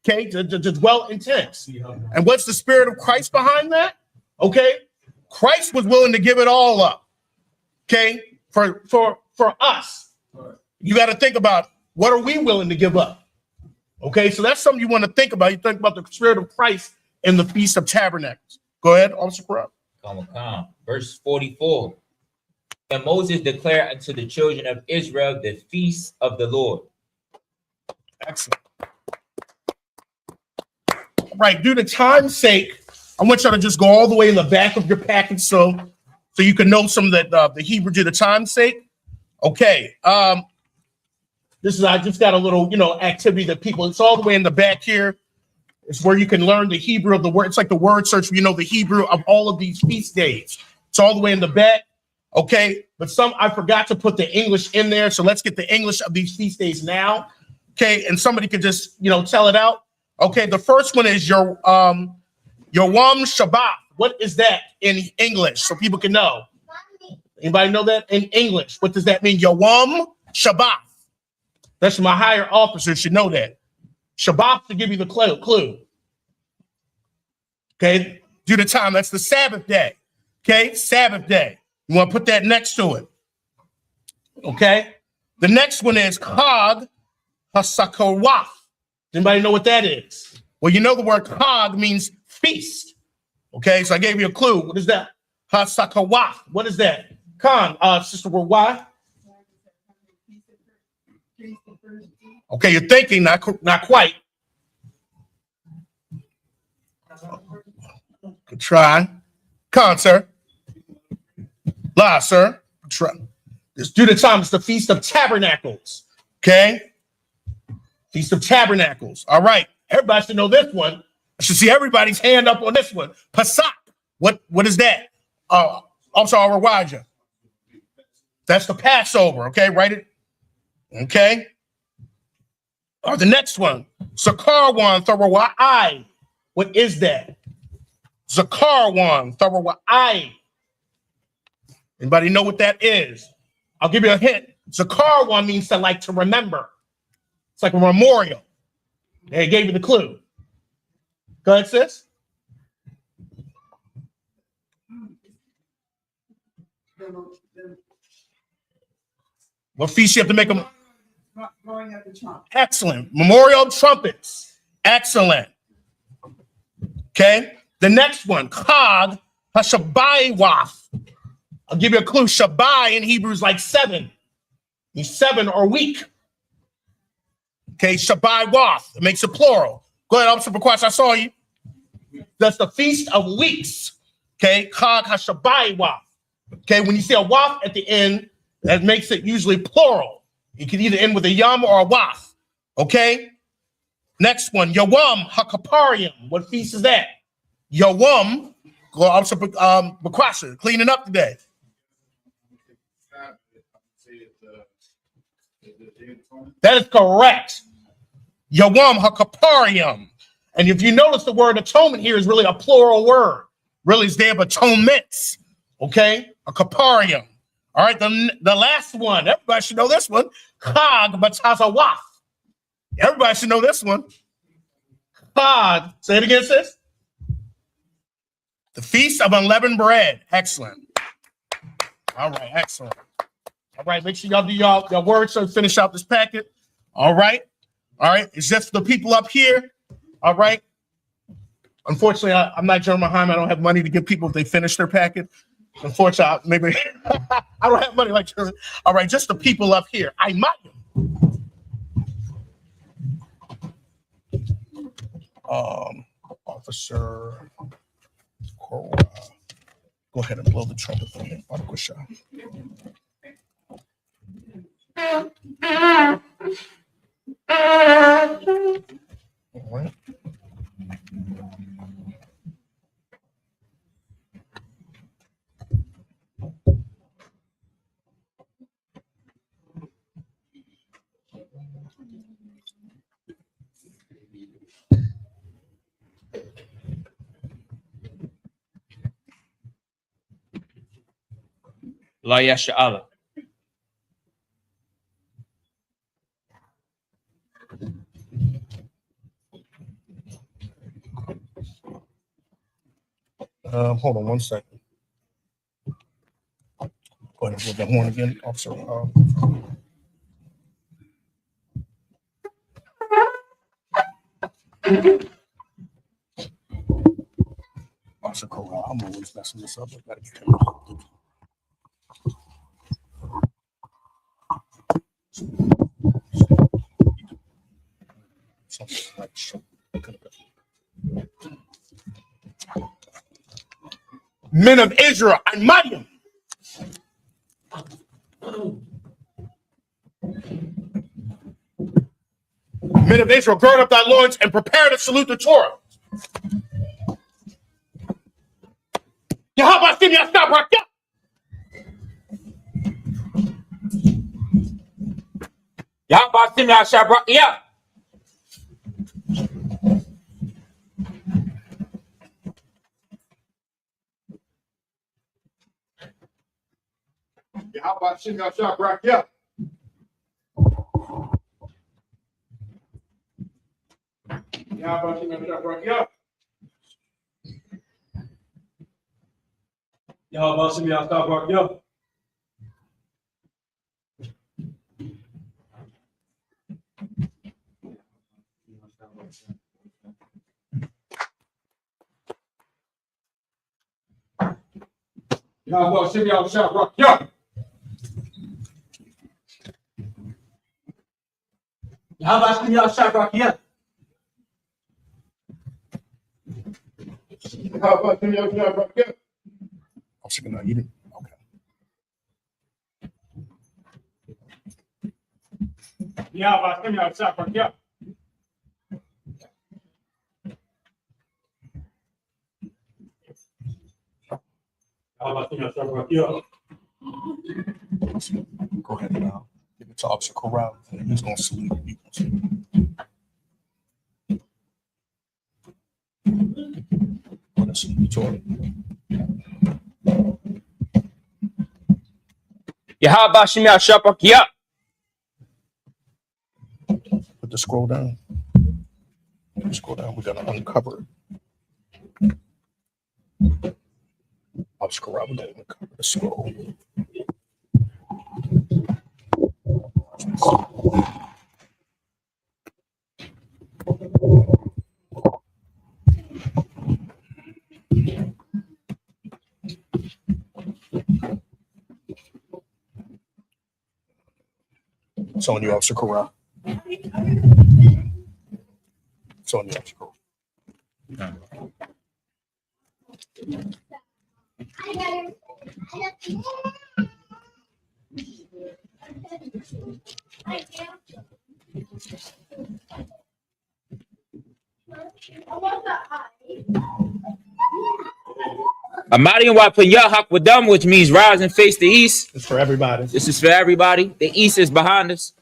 Okay, to dwell in tents. And what's the spirit of Christ behind that? Okay, Christ was willing to give it all up. Okay, for us. You got to think about, what are we willing to give up? Okay, so that's something you want to think about. You think about the spirit of Christ in the Feast of Tabernacles. Go ahead, Officer Corrupt. Come. Verse 44. And Moses declared unto the children of Israel the feast of the Lord. Excellent. Right, due to time's sake, I want y'all to just go all the way in the back of your package so you can know some of the Hebrew due to time's sake. Okay, I just got a little, activity that it's all the way in the back here. It's where you can learn the Hebrew of the word. It's like the word search, the Hebrew of all of these feast days. It's all the way in the back. Okay, but I forgot to put the English in there. So let's get the English of these feast days now. Okay, and somebody could just, tell it out. Okay, the first one is your Yom Shabbat. What is that in English? So people can know. Anybody know that in English? What does that mean? Yom Shabbat. That's my higher officers should know that. Shabbat to give you the clue. Okay, due to time, that's the Sabbath day. Okay, Sabbath day. You want to put that next to it. Okay, the next one is Chag HaSakawaf. Anybody know what that is? Well, the word Chag means feast. Okay, so I gave you a clue. What is that? HaSakawaf. What is that? Khan, Sister Why? Okay, you're thinking, not quite. Good try. Khan, sir. La, sir. Try. It's due to time. It's the Feast of Tabernacles. Okay? Feast of Tabernacles. All right. Everybody should know this one. I should see everybody's hand up on this one. Pesach. What is that? I'm sorry, Rawaja. That's the Passover. Okay, write it. Okay. Or the next one. Zakarwan Tharawa'ai. What is that? Zakarwan Tharawa'ai. Anybody know what that is? I'll give you a hint. Zakarwan means to remember. It's like a memorial. They gave you the clue. Go ahead, sis. What feast you have to make them? Excellent. Memorial of trumpets. Excellent. Okay. The next one, Chag HaShabaiwaf. I'll give you a clue. Shabbai in Hebrew is like 7. Means 7 or week. Okay, Shabbai Waf. It makes it plural. Go ahead, Officer Bakwash, I saw you. That's the Feast of Weeks. Okay, Chag HaShabbai Waf. Okay, when you see a Waf at the end, that makes it usually plural. You can either end with a Yom or a Waf. Okay, next one, Yawam HaKaparium. What feast is that? Yawam. Go, Officer Bakwash, cleaning up today. That is correct. Yawam HaKaparium. And if you notice, the word atonement here is really a plural word. Really, it's there of atonements. Okay? A kaparium. All right, the last one. Everybody should know this one. Chag Batazawaf. Everybody should know this one. Chag. Say it again, sis. The Feast of Unleavened Bread. Excellent. All right, excellent. All right, make sure y'all do your words so finish out this packet. All right. All right. It's just the people up here. All right. Unfortunately, I'm not General Hyman. I don't have money to give people if they finish their packet. Unfortunately, maybe I don't have money like General. All right, just the people up here. I might. Officer Cora. Go ahead and blow the trumpet for me. La Yasha'Allah. Hold on 1 second. Go ahead and put that horn again, officer. Officer Corral, I'm always messing this up. I gotta get him. Something like shit. Men of Israel, and mighty. Men of Israel, gird up thy loins and prepare to salute the Torah. Yahweh Sim Yashabrak. Yahweh Sim Yashabrak. Yeah. Yahweh Sim Yashabrak. Yeah. Yahweh Sim Yashabrak. Yeah. Yahweh Sim Yashabrak. Yeah. Yahweh Sim Yashabrak. Yeah. Yahweh Sim Yashabrak. Yeah. Yahweh Sim Yashabrak. Yeah. I'm sick of not eating. Okay. Yahweh Sim Yashabrak. Yeah. Go ahead now. Give it to Officer Corral. He's going to salute you. Yahweh Shem Yashabrak. Yeah. Put the scroll down. Scroll down. We got to uncover it. Officer Corral, we got to uncover the scroll. It's on you, Officer Corral. It's on you, Officer Corral. Amadi and Wapaya Hakwadam, which means rise and face the east. It's for everybody. This is for everybody. The east is behind us.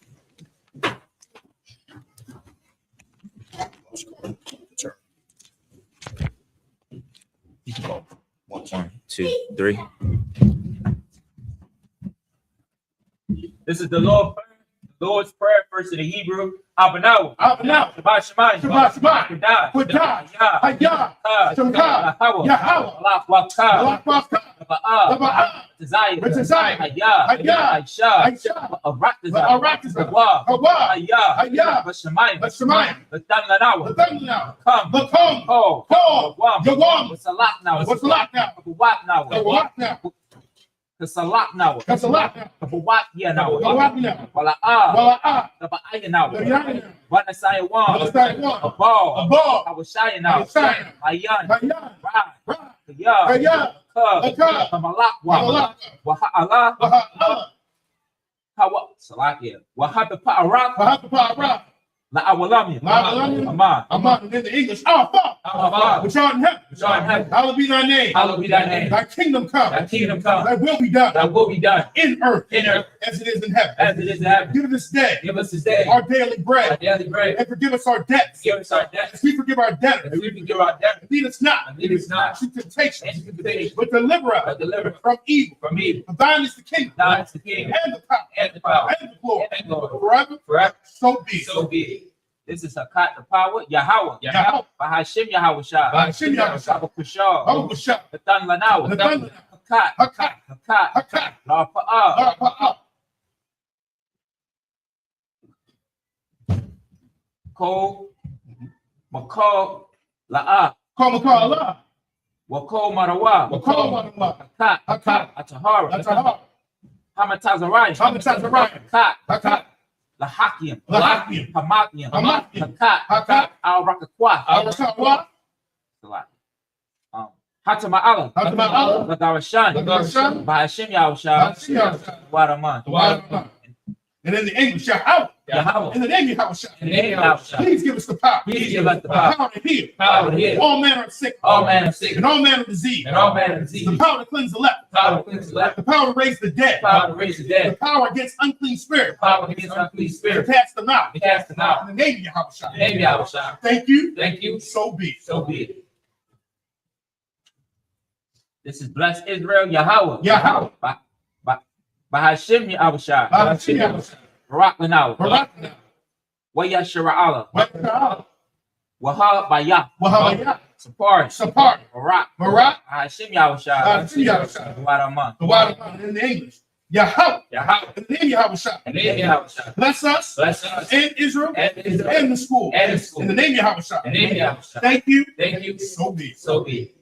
You can go. 1, 2, 3. This is the Lord's Prayer, first in the Hebrew. Abanaw. Abanaw. Shabbat Shemayim. Shabbat Shemayim. Kedah. Kedah. Hayah. Shemka. Yahweh. Yahweh. Malach Wakah. Malach Wakah. Taba'ah. Desire. Desire. Hayah. Hayah. Aisha. Aisha. Arakazah. Hawa. Hayah. Hayah. Shemayim. Shemayim. Ladam Lanawa. Come. Come. Call. Yawam. What's a lot now? What's a lot now? What now? What now? It's a lot now. That's a lot now. What yeah now? What now? Wala Tabaya now. What Nasaya one? A ball. A ball. I was shy now. Ayan. Hayah. Right. Yeah. Hayah. Akah. Malak. Wahala. Hawa. Salakia. Wahata Pa'arak. Pa'arak. La Awalami. Aman. Aman. In the English. Our Father. Which art in heaven. Hallowed be thy name. Hallowed be thy name. Thy kingdom come. Thy kingdom come. Thy will be done. Thy will be done. In earth. In earth. as it is in heaven. as it is in heaven. Give us this day Give us this day our daily bread. our daily bread. And forgive us our debts Give us our as debts we forgive our debtors. as we forgive our debtors. And lead us not And lead us not into temptation, into temptation, but deliver us but deliver us from evil. from evil. For thine is the kingdom, Thine is the kingdom, and the power, and the power, and the glory, and the glory, forever. forever. So be it. So be it. This is Hakat, the power, Yahweh. Yahweh. Bahashim Yahweh Shah. Bahashim Yahweh Shah. Baba Kushah. Baba Kushah. Hatan Lanawa. Hatan Hakat. Hakat. Hakat. Hakat. La Fa'ah. La'ah. Ko. Makal. La'ah. Call Makar Allah. Wako Marawa. Makal Marawa. Hakat. Hakat. Atahara. Atahara. Hamatazariah. Hamatazariah. Hakat. Hakat. Lahakiam. Lahakiam. Hamakiam. Hamakiam. Hakat. Hakat. Al-Rakakwa. Al-Rakakwa. Hatama'ala. Hatama'ala. Ladarashan. Ladarashan. Bahashim Yahweh Shah. Bahashim Yahweh Shah. Waraman. And in the English, Yahweh. Yahweh. In the name of Yahweh Shah. In the name of Yahweh Shah. Please give us the power. Please give us the power. Power to heal. Power to heal. All manner of sickness. All manner of sickness. And all manner of disease. And all manner of disease. The power to cleanse the leper. Power to cleanse the leper. The power to raise the dead. Power to raise the The dead. power against unclean spirits. Power against unclean To spirits. cast them out. To cast them out. In the name of Yahweh Shah. In the name of Yahweh Shah. Thank you. Thank you. So be it. So be it. This is blessed Israel Yahweh. Yahweh. Bahashim Yahweh Shah. Bahashim Yahweh Shah. Barak Lanaw. Barak. Wayashara Allah. Wahab. Wahab Bayah. Wahab. Sapar. Sapar. Barak. Barak. Bahashim Yahweh Shah. Bahashim Yahweh Shah. Waraman. The water in the English. Yahweh. Yahweh. In the name of Yahweh Shah. In the name of Yahweh Shah. Bless us. Bless us. And Israel. And Israel. And the school. And the school. In the name of Yahweh Shah. In the name of Yahweh Shah. Thank you. Thank you. So be it. So be it.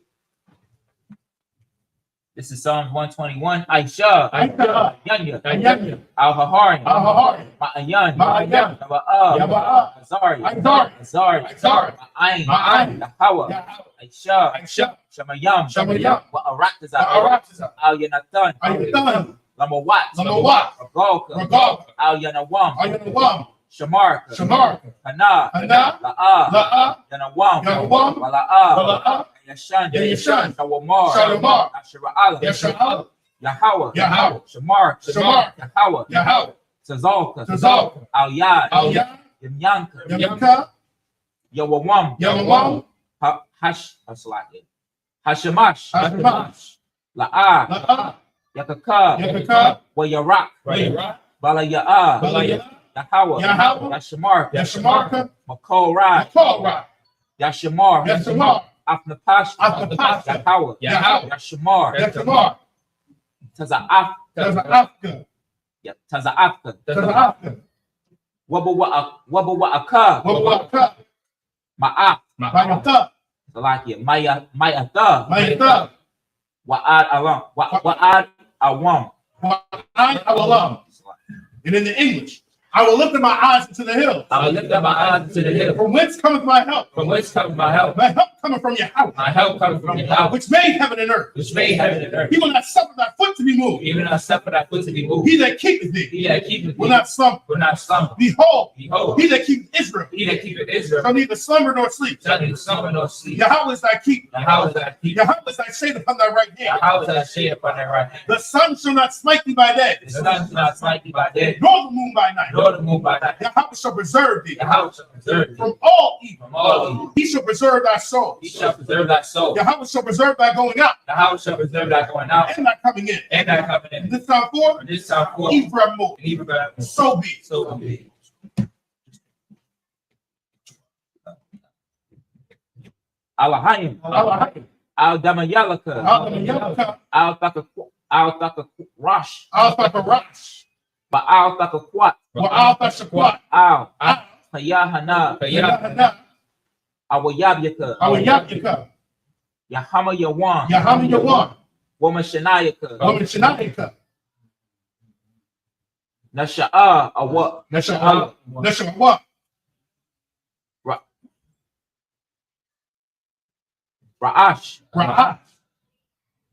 This is Psalms 121. Aisha. Aisha. Yanya. Yanya. Al-Hahari. Al-Hahari. Ma'ayan. Ma'ayan. Yaba'ah. Yaba'ah. Azari. Azari. Azari. Azari. Ma'ayin. Ma'ayin. Yahawa. Yahweh. Aisha. Aisha. Shamayam. Shamayam. Wa'araktaza. Wa'araktaza. Al-Yanatan. Ayatan. Lamawat. Lamawat. Ragalka. Ragalka. Al-Yanawam. Ayanawam. Shamarka. Shamarka. Hana. Hana. La'ah. La'ah. Yanawam. Yanawam. Wala'ah. Wala'ah. Yashan. Yashan. Shawamar. Shawamar. Ashira'ala. Yasha'al. Yahweh. Yahweh. Shamar. Shamar. Yahweh. Yahweh. Tazalka. Tazalka. Al-Yad. Al-Yad. Yamyanka. Yamyanka. Yawawam. Yawawam. Hashamash. Hashamash. La'ah. La'ah. Yakaka. Yakaka. Wayarak. Wayarak. Balaya'ah. Balaya'ah. Yahweh. Yahweh. Yashamarka. Yashamarka. Makol Rai. Korah. Yashamar. Yashamar. Afnapash. Afnapash. Yahweh. Yahweh. Yashamar. Yashamar. Taza'af. Taza'afka. Taza'afka. Taza'afka. Wabawa'aka. Wabawa'aka. Ma'af. Ma'ata. Salakia. Mayata. Mayata. Wa'ad Aram. Wa'ad Awam. Wa'ad Awalam. And in the English, I will lift up my eyes into the hills. I will lift up my eyes to the hill. From whence cometh my help? From whence cometh my help? My help cometh from Yahweh. My help cometh from Yahweh, Which made heaven and earth. which made heaven and earth. He will not suffer thy foot to be moved. Even I suffer thy foot to be moved. He that keepeth thee He that keepeth will thee not slumber. will not slumber. Behold, Behold, he that keepeth Israel he that keepeth Israel shall neither slumber nor sleep. shall neither slumber nor sleep. Yahweh is thy keeper. Yahweh is thy keeper. Yahweh is thy shade upon thy right hand. Yahweh is thy shade upon thy right hand. The sun shall not smite thee by day, The sun shall not smite thee by day, nor the moon by night. nor the moon by night. Yahweh shall preserve thee Yahweh shall preserve thee from all evil. from all evil. He shall preserve thy soul. He shall preserve thy soul. Yahweh shall preserve thy going out Yahweh shall preserve thy going out and thy coming in. and thy coming And in. this time forth, From this time forth, even forevermore. and even forever. So be it. So be it. Alahayim. Alahayim. Al-Damayalaka. Al-Damayalaka. Al-Thakarash. Al-Thakarash. Ba'al-Thakakwat. Wa'al-Thashakwat. Al. Al- Hayahana. Yahana. Awayabyaka. Awayabyaka. Yahama Yawan. Yahama Yawan. Womashanayaka. Womashanayaka. Nasha'a. Awa. Nasha'al. Nasha'wa. Ra'ash. Ra'at.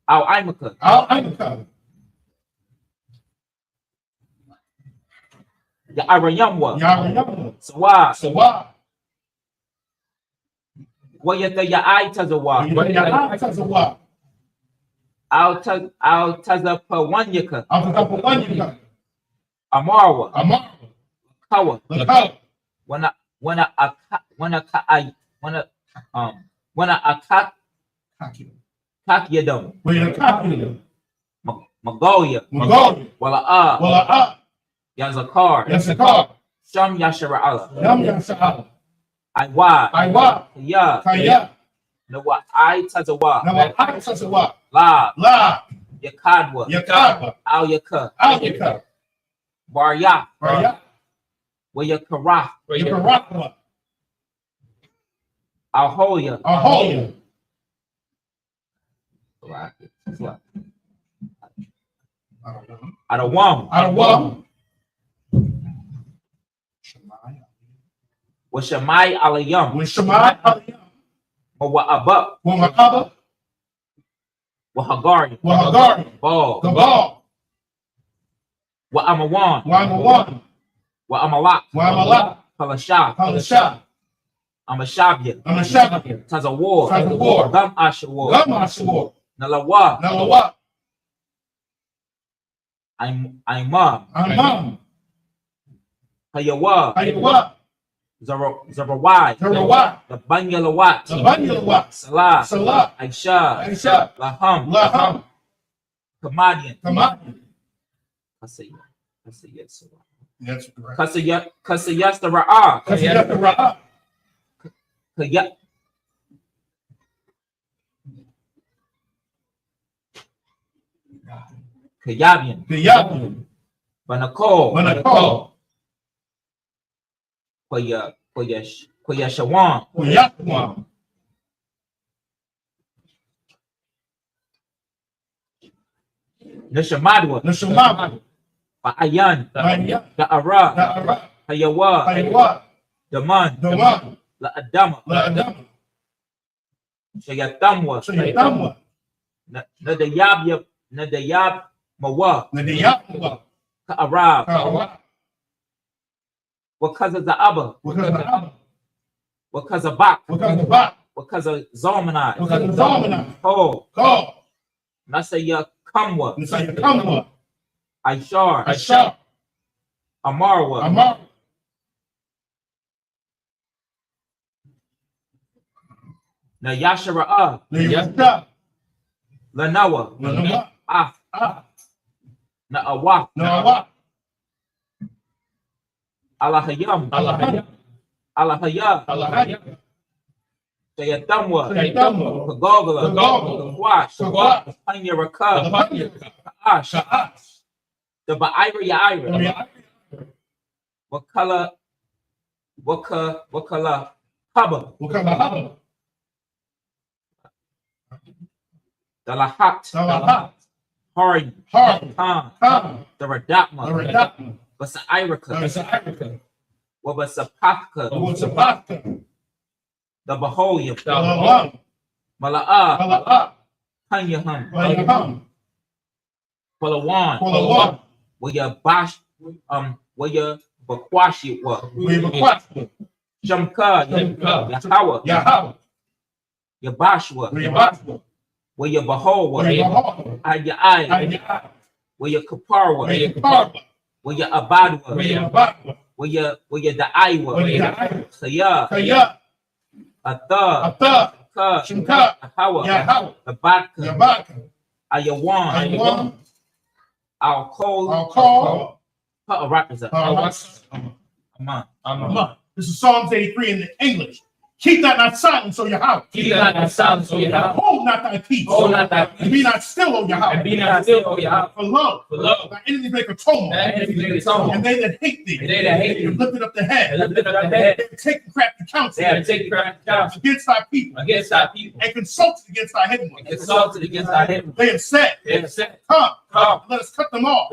Al-Aimaka. Al-Aimaka. Ya'arayamwa. Yarayama. Sawa. Sawa. Wayata Ya'ai Tazawa. Ya'atazawa. Al-Tazapawanyaka. Al-Tazapawanyaka. Amarwa. Amar. Kawa. Lakau. Wana akat kakyadam. Wait, Lakau. Magoya. Magog. Wala Wala. Yazakar. Yasakar. Sham Yashara Allah. Yam Yasa'al. Iwa. Iwa. Ya. Kaya. Nawa I Tazawa. Now, I Sasawa. La. La. Yakadwa. Yakaba. Al Yaka. Alika. Barya. Raya. Wayakara. Yakaraka. Alhoya. Ahoya. Adawam. Adawam. Washamai Alayam. When Shemai Aliyam. Wa Abba. Wamakaba. Wahagari. Wahagari. Ball. Gabal. Wa Amawan. Wamawan. Wa Amalak. Wamala. Palasha. Palasha. Amashabya. Amashabya. Tazawar. Tazawar. Gam Ashawar. Gamashawar. Nalawa. Nalawa. Imam. Amam. Hayawa. Ayawa. Zarawai. Tarawat. The Banyalawat. Zabanyalawat. Salah. Salah. Aisha. Aisha. Laham. Laham. Kamadian. Kamadian. Kasaya. That's correct. Kasayasta Ra'a. Kasiyata. Kaya. Kayabian. Kayabian. Banako. Manako. Kwayashawan. Kuyatwa. Nishamadwa. Nashumama. Paayan. Manya. Da'ara. Da'ara. Hayawa. Ayawa. Daman. Daman. La'adama. La'adam. Shayatamwa. Shayatamwa. Nadayab Mawa. Nadiyatwa. Ka'arab. Kawa. Wakaza Za'aba. Wakazaba. Wakaza Bak. Wakazaba. Wakaza Zalmanai. Wakazamana. Ho. Ko. Nasaya Kamwa. Nisayakamwa. Aishar. Asha. Amarwa. Amar. Nayashara'a. Niyasta. Lanawa. Nanawa. Ah. Ah. Na'awa. Nawa. Alahayam. Alahaya. Alahaya. Alahaya. Shayatamwa. Shayatamwa. Kagogala. Kagogala. Kwash. Kagwa. Panyaraka. Alahaya. Ash. Sha'as. The Ba'ira Ya'ira. Namiya. Wakala Haba. Wakazahaba. Dalahat. Salahat. Hari. Har. Khan. Kam. The Radatma. Aradakma. Basa'iraka. Nasa'irika. Wabasapaka. Wusapaka. The Bahoyam. Dalawam. Mala'a. Mala'a. Panyaham. Mayaham. Palawan. Kulawan. Waya Bakwashi wa. Wibakwatwa. Shamka. Shamka. Yahawa. Yahawa. Yabashwa. Wibatwa. Waya Bahowa. Wibahawa. Ayai. Ayah. Waya Kaparwa. Wibakarwa. Waya Abadwa. Wibatwa. Waya Da'aiwa. Wibahawa. Khaya. Kaya. Ata. Ata. Ka. Shimka. Hawa. Yahawa. Abadka. Yabaka. Ayawan. Ayawan. Al-Kol. I'll call. Ha'arakazat. Aman. This is Psalms 83 in the English. Keep not thy silence, O Yahweh. Keep not thy silence, O Yahweh. Hold not thy peace. Hold not thy peace. And be not still, O Yahweh. And be not still, O Yahweh. For lo, thy enemies make a tumult. And they that hate thee. Have lifted up the head. They have taken crafty counsel against thy people. And consulted against thy hidden ones. They have said, Come, let us cut them off.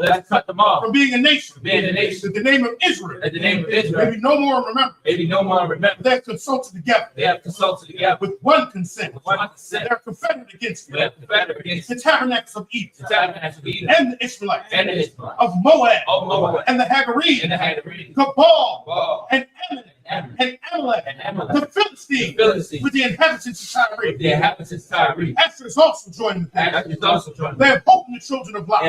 From being a nation. That the name of Israel. Maybe no more remember. They have consulted together. With one consent. They are confederate against you. The tabernacles of Egypt. And the Israelites. Of Moab. And the Hagarenes. Cabal. And Ammon. And Amalek. The Philistines. With the inhabitants of Tyre. Esther is also joined with them. They have hope in the children of Lot.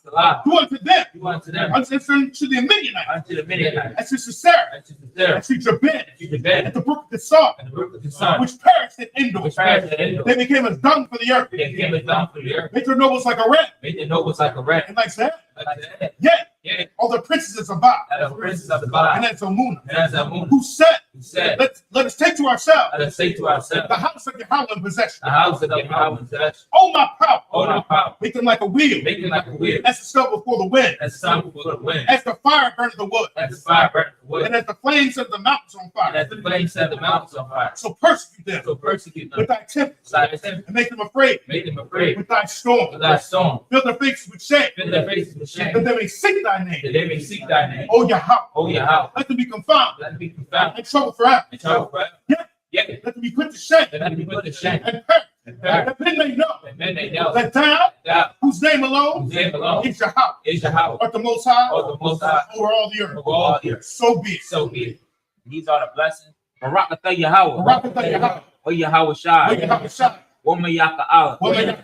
Do unto them. Do unto them. Unto the Midianites. Unto the Midianites. As to Sisera. Unto Sisera. As to Jabin. To Jabin. At the brook of the Son. And the brook of the sun. Which perished at Endor. Which perished at Endor. They became as dung for the earth. They came as down for the earth. Made their nobles like a rat. Made the nobles like a rat. And like that. Like that. Yet. Yeah. All the princes of Ba. And the princes of the And Bible. that's Amunah. And as a moon. Who said, Who said, let us take to ourselves let us say to ourselves, the house of Yahweh in possession. the house of Yahweh in possession. Oh, my power. Oh, my power. Make them like a wheel. Make them like a wheel. As the snow before the wind. As the sun before the wind. As the fire burns the wood. As the fire burns the wood. And as the flames set the mountains on And fire. as the flames set the mountains on fire. So persecute them So persecute them. with thy tempest. Thy temper. And make them afraid Make them afraid. with thy storm. With thy storm. Fill their faces with shame. Fill their faces with shame. That they may seek thy That name. they may seek thy name. Oh, Yahweh. Oh, Yahweh. Let them be confounded Let them be confounded. and troubled forever. And trouble forever. Yeah. Yeah. Let them be put to shame Let them be put to shame. and perish. And perish. That men may know And then they know that thou, that whose name alone whose name alone is Yahweh, is Yahweh. art the Most High Or the Most High. over all the earth. Over all the earth. So be it. So be it. These are the blessings. Barakatah Yahweh. Barakatah Yahweh. O Yahweh May Shai. Yahweh shine. Woman Yaka Allah. Wa may Yahweh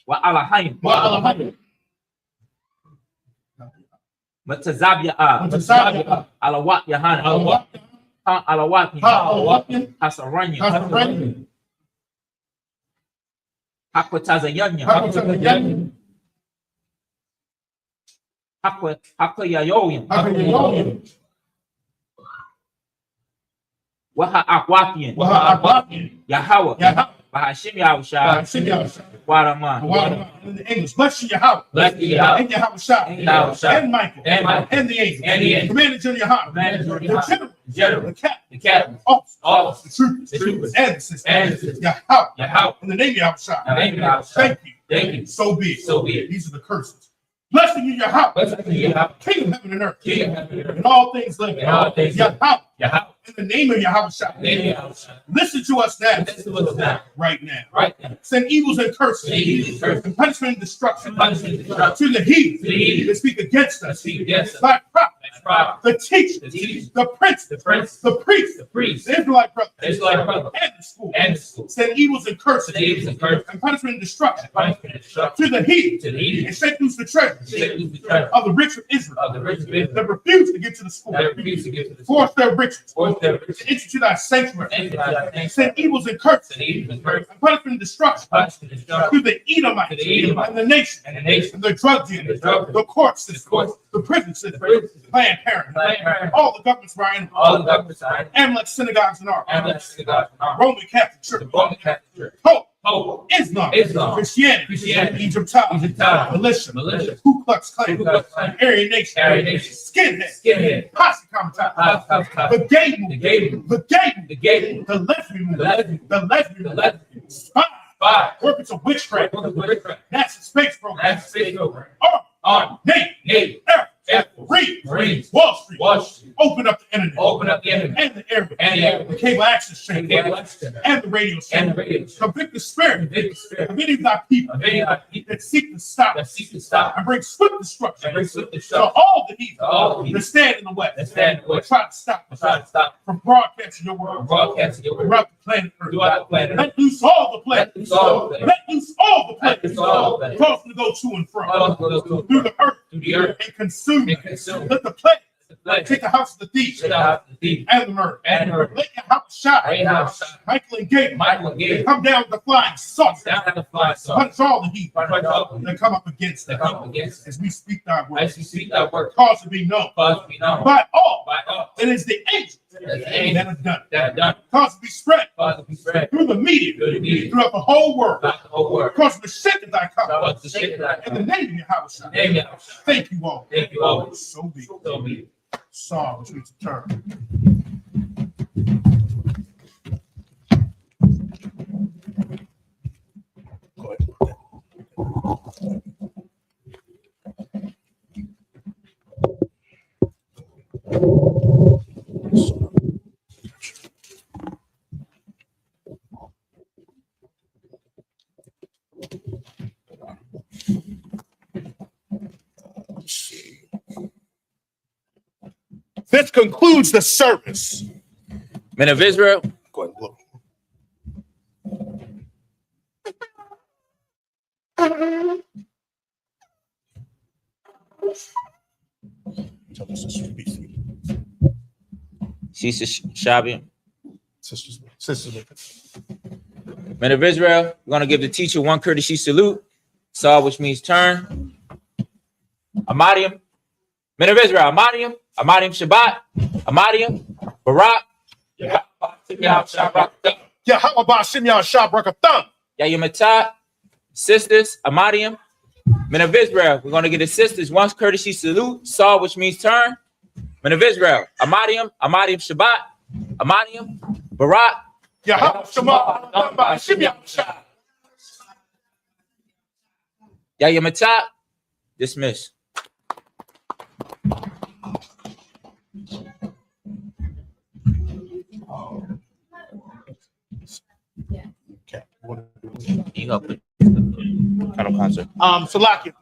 Wa Alahayim. wa Alahayim. Matazabya. Matazabya. Alawat Yahana. Alawat. Ha Alawat. Ha Alawat. Hasaranya. Hasaranya. Hakwatazayanya. Hakwatazayanya. Hakwayayoyim. Hakwatazayanya. Waha Akwapian. Wa Alawat. Yahweh. Yahweh. Bahashim Yahushai. Sing Yahweh. Waraman. In the English, bless you, Yahweh. Bless you, Yahweh. And Yahweh Shai. And Yahweh Shai. And Michael. And Michael. And the angels. And the angels. Commander General Yahweh. Commander General The Yahweh. general. General. The captain. The captain. Officers. Officers. The troopers. The troopers. And the sisters. And the sisters. Yahweh. Yahweh. In the name of Yahweh Shai. In the name of Yahweh Shai. Thank you. Thank you. So be it. So be it. These are the curses. Blessing you, Yahweh. Blessed be Yahweh. King of heaven and earth. King of heaven and earth. And all things living. And all things living. Yahweh. Yahweh. In the name of Yahweh Shai. In the name of Yahweh Shai. Listen to us now. Listen to us now. Right now. Right now. Send evils and curses. Send evils and curses. And punishment and destruction. And punishment and destruction. To the heathen. To the heathen. That speak against That us. speak against us. Thy prophet. Thy prophet. The teacher. The teacher. The prince. The prince. The priest. The priest. The Israelite brother. The Israelite brother. And the school. And the school. Send evils and curses. Send evils and curses. And punishment and destruction. And punishment and destruction. To the heathen. To the heathen. And shake loose the treasure. Shake loose the treasure. Of the rich of Israel. Of the rich of Israel. That refuse to get to the school. That refuse to give to the school. Force their riches. Force their riches. To enter to thy sanctuary. Enter thy sanctuary. Send evils and curses. Send evils and curses. And punishment and destruction. Punishment and destruction. To the Edomites. To the Edomites. And the nation. And the nation. And the drug And the dealers. drug dealers. The court system. The court system. The prison system. The prison system. Planned Parenthood. Planned Parenthood. All the governments were in. All the governments are Amalek synagogues and arms. Amalek synagogues and arms. Roman Catholic The Church. Roman Catholic Church. Pope. Pope. Islam. Islam. Christianity. Christianity. Egyptology. Egyptology. Militia. Militia. Ku Klux Klan. Ku Klux Klan. Aryan Nation. Aryan Nation. Skinhead. Skinhead. Posse Comitatus. The gay The movement. gay movement. The gay movement. The gay movement. The lesbian movement. The lesbian. The lesbian The movement. lesbian. Spy. Spy. Working to witchcraft. NASA space program. That's space program. Army. Navy. Navy. Air Force. Marines. Marines. Wall Street. Wall Street. Open up the internet. Open up the internet. And the airwaves. And the airwaves. The cable access And channel. cable access. And the radio And the channel. radio. Convict the spirit Convict the spirit. of any of thy people Of any of thy people that seek to stop that seek to stop and bring swift destruction and bring swift to destruction all the heathen to all the heathen that stand in the west that stand in the west. try to stop and try to stop from broadcasting your from word broadcasting your word throughout the planet Earth. throughout the planet. Let loose all the Let planets. loose all the planets. Let loose all the Let loose all the planets. planets. Cause them to go to and Cause fro them to go to and through fro. the earth Through the earth. and consume And them. consume. Let the planets Let take the house of the thief Take out the thief. and the murder. And the murder. Let your house shine. Let your house shine. Michael and Gabriel Michael and Gabriel. come down with the flying saucer. Down at the fly saucer. Punch all the heat Punch all the that come up against that us come up against us. as we speak thy word. As we speak that word, Cause to be known cause to be known by all. by all It is the angels the that angels have done it. that have done it. Cause to be spread Cause to be spread through the media through the media throughout the whole world. throughout the whole world. Cause to shake of thy Cause covenant. to shake that In the name of Yahweh. name Yahweh. Thank you all. Thank you all. So be it. So be it. Psalm, which means to turn. Go ahead. This concludes the service. Men of Israel, Go ahead, blow. Tell the sisters to be sweet. She's Shabi. Sisters. Men of Israel, we're going to give the teacher one courtesy salute. Saw, which means turn. Amadium. Men of Israel, Amadium. Amadium Shabbat. Amadium. Barak. Yeah, how about Shimyan Shabrakatham? Yayamatah. Sisters, Amadium. Men of Israel, we're going to give the sisters one courtesy salute. Saw, which means turn. Men of Israel, Amadium. Amadium Shabbat. Amadium. Barak. Yeah, how about Shimyan Shabrakatham? Yayamatah. Dismiss. Okay. You help with kind of concert. Salakia.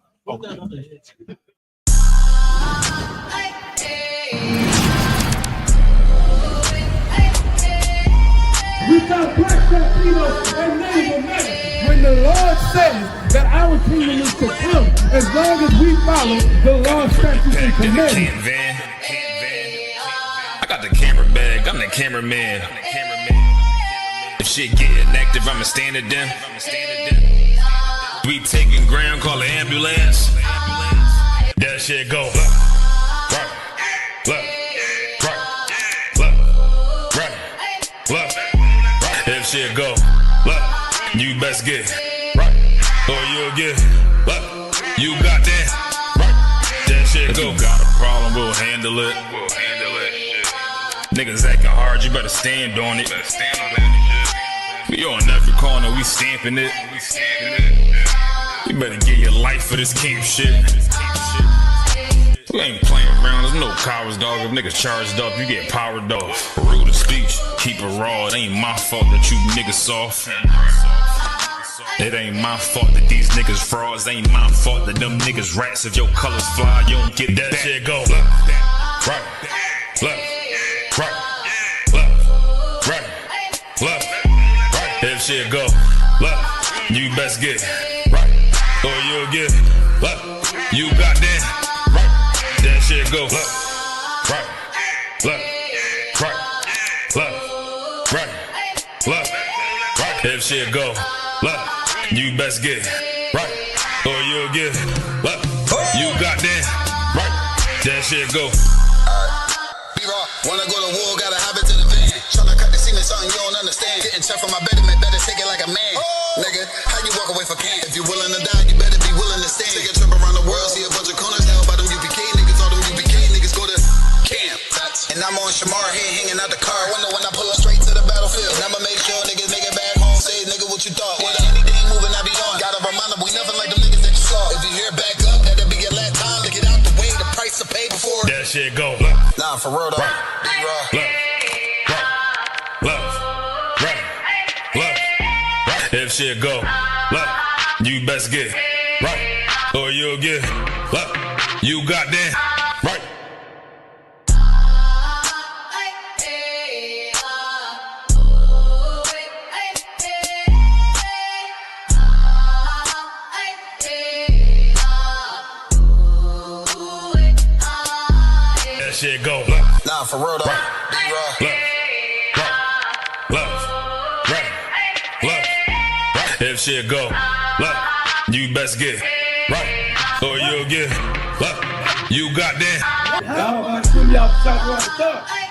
We shall bless that kingdom and name of man. When the Lord says that our kingdom is to come, as long as we follow the Lord's statutes and commandments. I got the camera bag, I'm the cameraman. If shit getting active, I'ma stand it down. We taking ground, call the ambulance. That shit go. Look. If shit go, look, you best get right, or you'll get, look, you got that, right, that shit go. You got a problem, we'll handle it. Niggas acting hard, you better stand on it. We on every corner, we stamping it. You better get your life for this camp shit. We ain't playing around, there's no cowards, dog. If niggas charged up, you get powered off. Rude of speech, keep it raw. It ain't my fault that you niggas soft. It ain't my fault that these niggas frauds. It ain't my fault that them niggas rats. If your colors fly, you don't get that shit go. Look. If shit go, look, you best get right, or you'll get, look, you got that. That shit go, look. If shit go, look, you best get right, or you'll get, look, you got that, right, that shit go. B-Raw, wanna go to war, gotta have it to the van. Tryna cut the semen, something you don't understand. Getting checked from my betterment, better take it like a man. Nigga, how you walk away for camp? If you willing to die, you better be willing to stand. Take a trip around the world, see a bunch of corners held by them UPK niggas. All them UPK niggas go to camp. And I'm on Shamar here, hanging out the car window when I pull up straight to the battlefield. And I'ma make sure niggas make it back home. Say, nigga, what you thought? Well, anything moving, I be on. Gotta remind them, we nothing like them niggas that you saw. If you hear back up, that'll be your last time to get out the way. The price to pay before. That shit go. Nah, for real though. B-Raw. Look. If shit go, look, you best get right, or you'll get, look, you got that, right. That shit go, look. Nah, for real though. B-Raw. Look. If shit go, look, you best get right, or you'll get, look, you got that. How about Shimyan Shabrakatham?